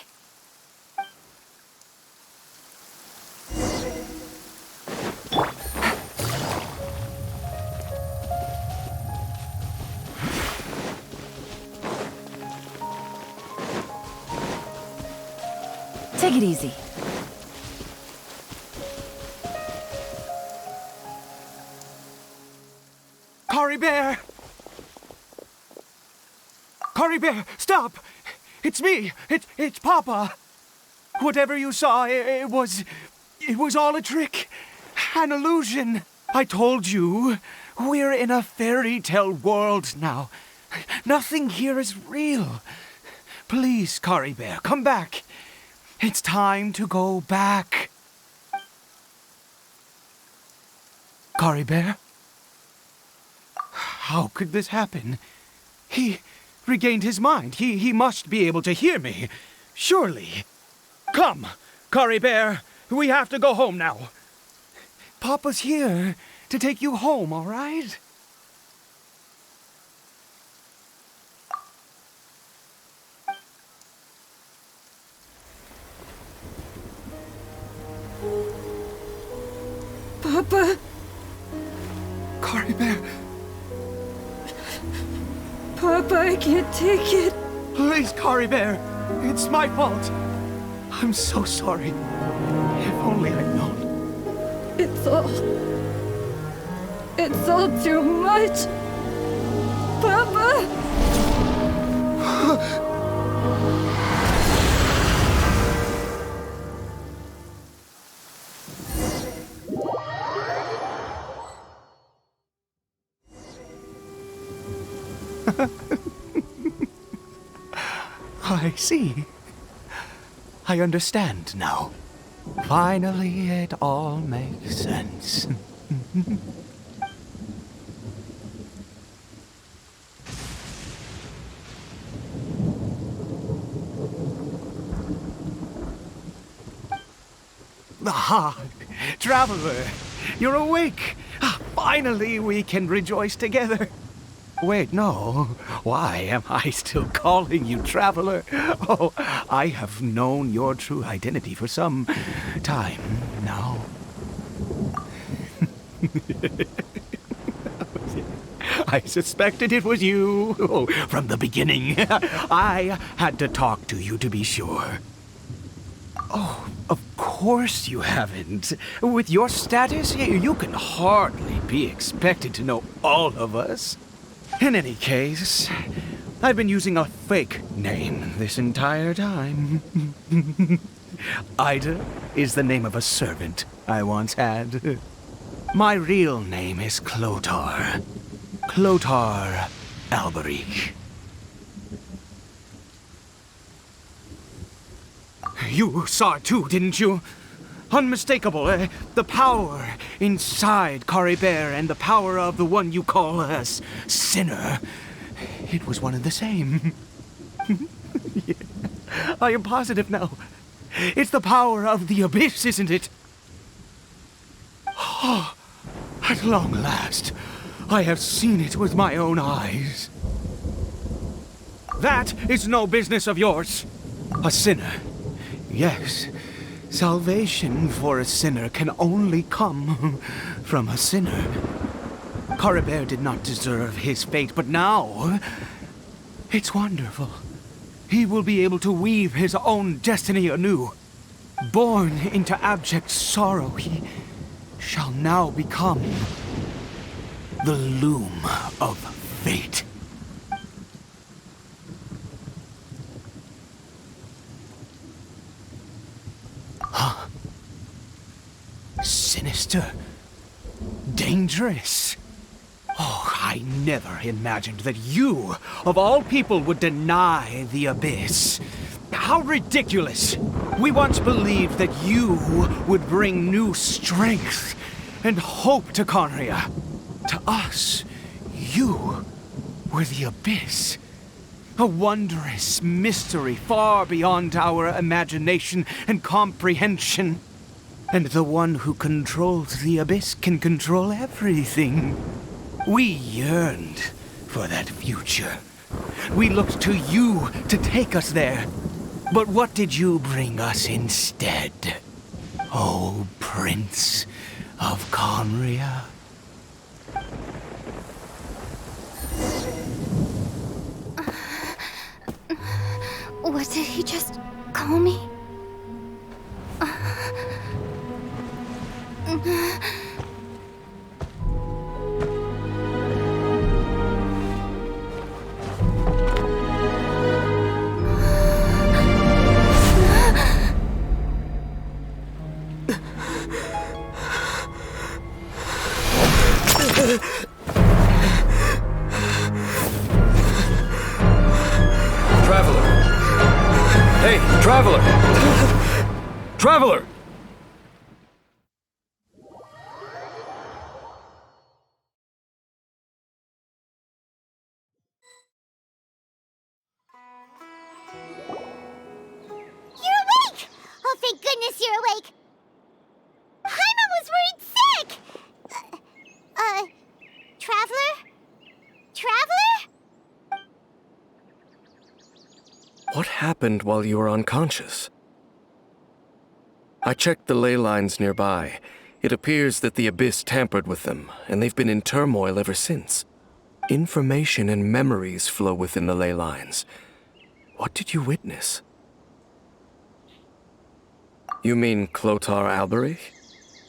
Take it easy. Caribert! Caribert, stop! It's me! It's Papa! Whatever you saw, it was all a trick. An illusion. I told you, we're in a fairy tale world now. Nothing here is real. Please, Caribert, come back. It's time to go back. Caribert? How could this happen? He regained his mind. He must be able to hear me. Surely. Come, Caribert. We have to go home now. Papa's here to take you home, all right? Papa? Caribert, Papa, I can't take it. please, Caribert. It's my fault. I'm so sorry. If only I'd known. It's all too much. Papa! I see. I understand now. Finally, it all makes sense. Aha! Traveler! You're awake! Finally, we can rejoice together. Wait, no. Why am I still calling you Traveler? Oh, I have known your true identity for some time now. I suspected it was you from the beginning. I had to talk to you to be sure. Oh, of course you haven't. With your status, you can hardly be expected to know all of us. In any case, I've been using a fake name this entire time. Ida is the name of a servant I once had. My real name is Clotar. Clotar Alberic. You saw it too, didn't you? Unmistakable, the power inside Caribert and the power of the one you call a sinner. It was one and the same. Yeah. I am positive now. It's the power of the abyss, isn't it? Oh, at long last, I have seen it with my own eyes. That is no business of yours. A sinner. Yes, salvation for a sinner can only come from a sinner. Caribert did not deserve his fate, but now it's wonderful. He will be able to weave his own destiny anew. Born into abject sorrow, he shall now become the loom of fate. Huh? Sinister. Dangerous. Oh, I never imagined that you, of all people, would deny the abyss. How ridiculous! We once believed that you would bring new strength and hope to Conria. To us, you were the abyss. A wondrous mystery far beyond our imagination and comprehension. And the one who controls the abyss can control everything. We yearned for that future. We looked to you to take us there. But what did you bring us instead? Oh, Prince of Conria? What did he just call me? Traveler! Hey, Traveler! Traveler! You're awake! Oh, thank goodness you're awake! Paimon was worried sick! Traveler? Traveler? What happened while you were unconscious? I checked the ley lines nearby. It appears that the abyss tampered with them, and they've been in turmoil ever since. Information and memories flow within the ley lines. What did you witness? You mean Clotar Alberich?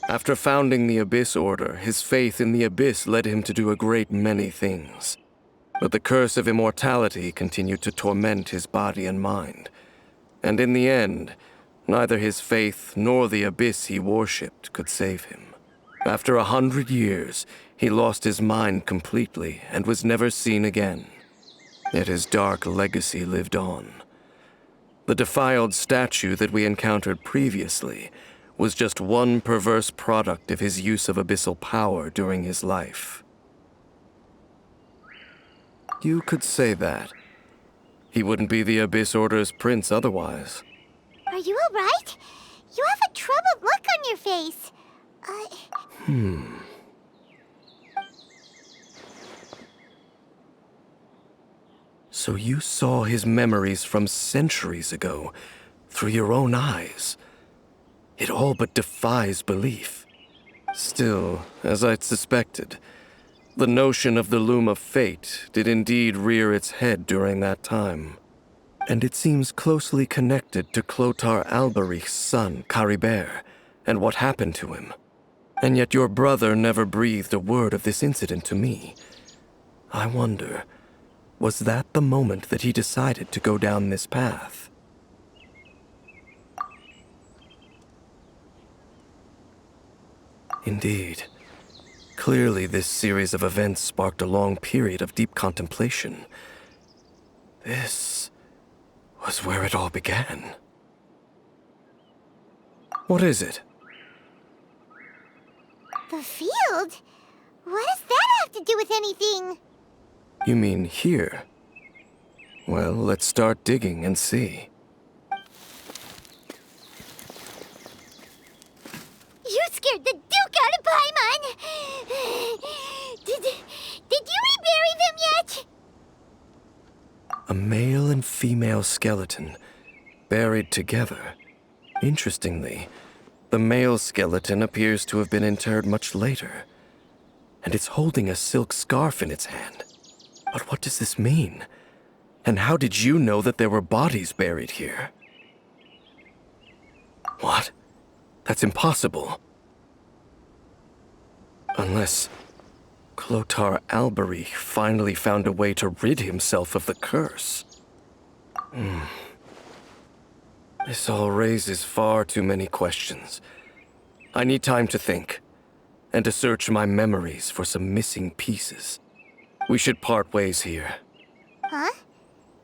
After founding the Abyss Order, his faith in the Abyss led him to do a great many things. But the curse of immortality continued to torment his body and mind. And in the end, neither his faith nor the Abyss he worshipped could save him. After 100 years, he lost his mind completely and was never seen again. Yet his dark legacy lived on. The defiled statue that we encountered previously was just one perverse product of his use of abyssal power during his life. You could say that. He wouldn't be the Abyss Order's prince otherwise. Are you alright? You have a troubled look on your face. So you saw his memories from centuries ago through your own eyes. It all but defies belief. Still, as I'd suspected, the notion of the Loom of Fate did indeed rear its head during that time. And it seems closely connected to Clotar Alberich's son, Caribert, and what happened to him. And yet your brother never breathed a word of this incident to me. I wonder, was that the moment that he decided to go down this path? Indeed. Clearly, this series of events sparked a long period of deep contemplation. This was where it all began. What is it? The field? What does that have to do with anything? You mean here? Well, let's start digging and see. You scared the Duke out of Paimon! Did you rebury them yet? A male and female skeleton, buried together. Interestingly, the male skeleton appears to have been interred much later, and it's holding a silk scarf in its hand. But what does this mean? And how did you know that there were bodies buried here? What? That's impossible. Unless Clotar Albery finally found a way to rid himself of the curse. This all raises far too many questions. I need time to think, and to search my memories for some missing pieces. We should part ways here. Huh?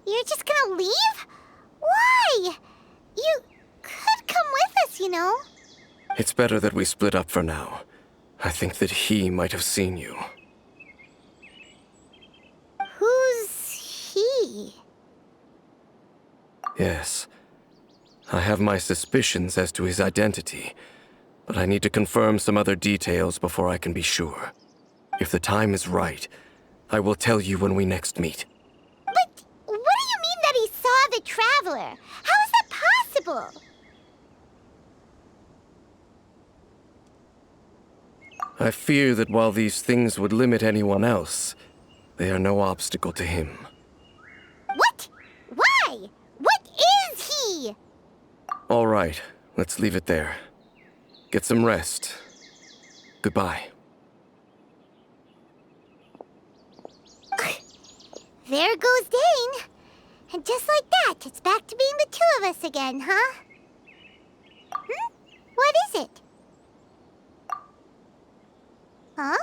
You're just gonna leave? Why? You could come with us, you know. It's better that we split up for now. I think that he might have seen you. Who's he? Yes. I have my suspicions as to his identity, but I need to confirm some other details before I can be sure. If the time is right, I will tell you when we next meet. But what do you mean that he saw the Traveler? How is that possible? I fear that while these things would limit anyone else, they are no obstacle to him. What? Why? What is he? All right, let's leave it there. Get some rest. Goodbye. There goes Dane. And just like that, it's back to being the two of us again, huh? What is it? Huh?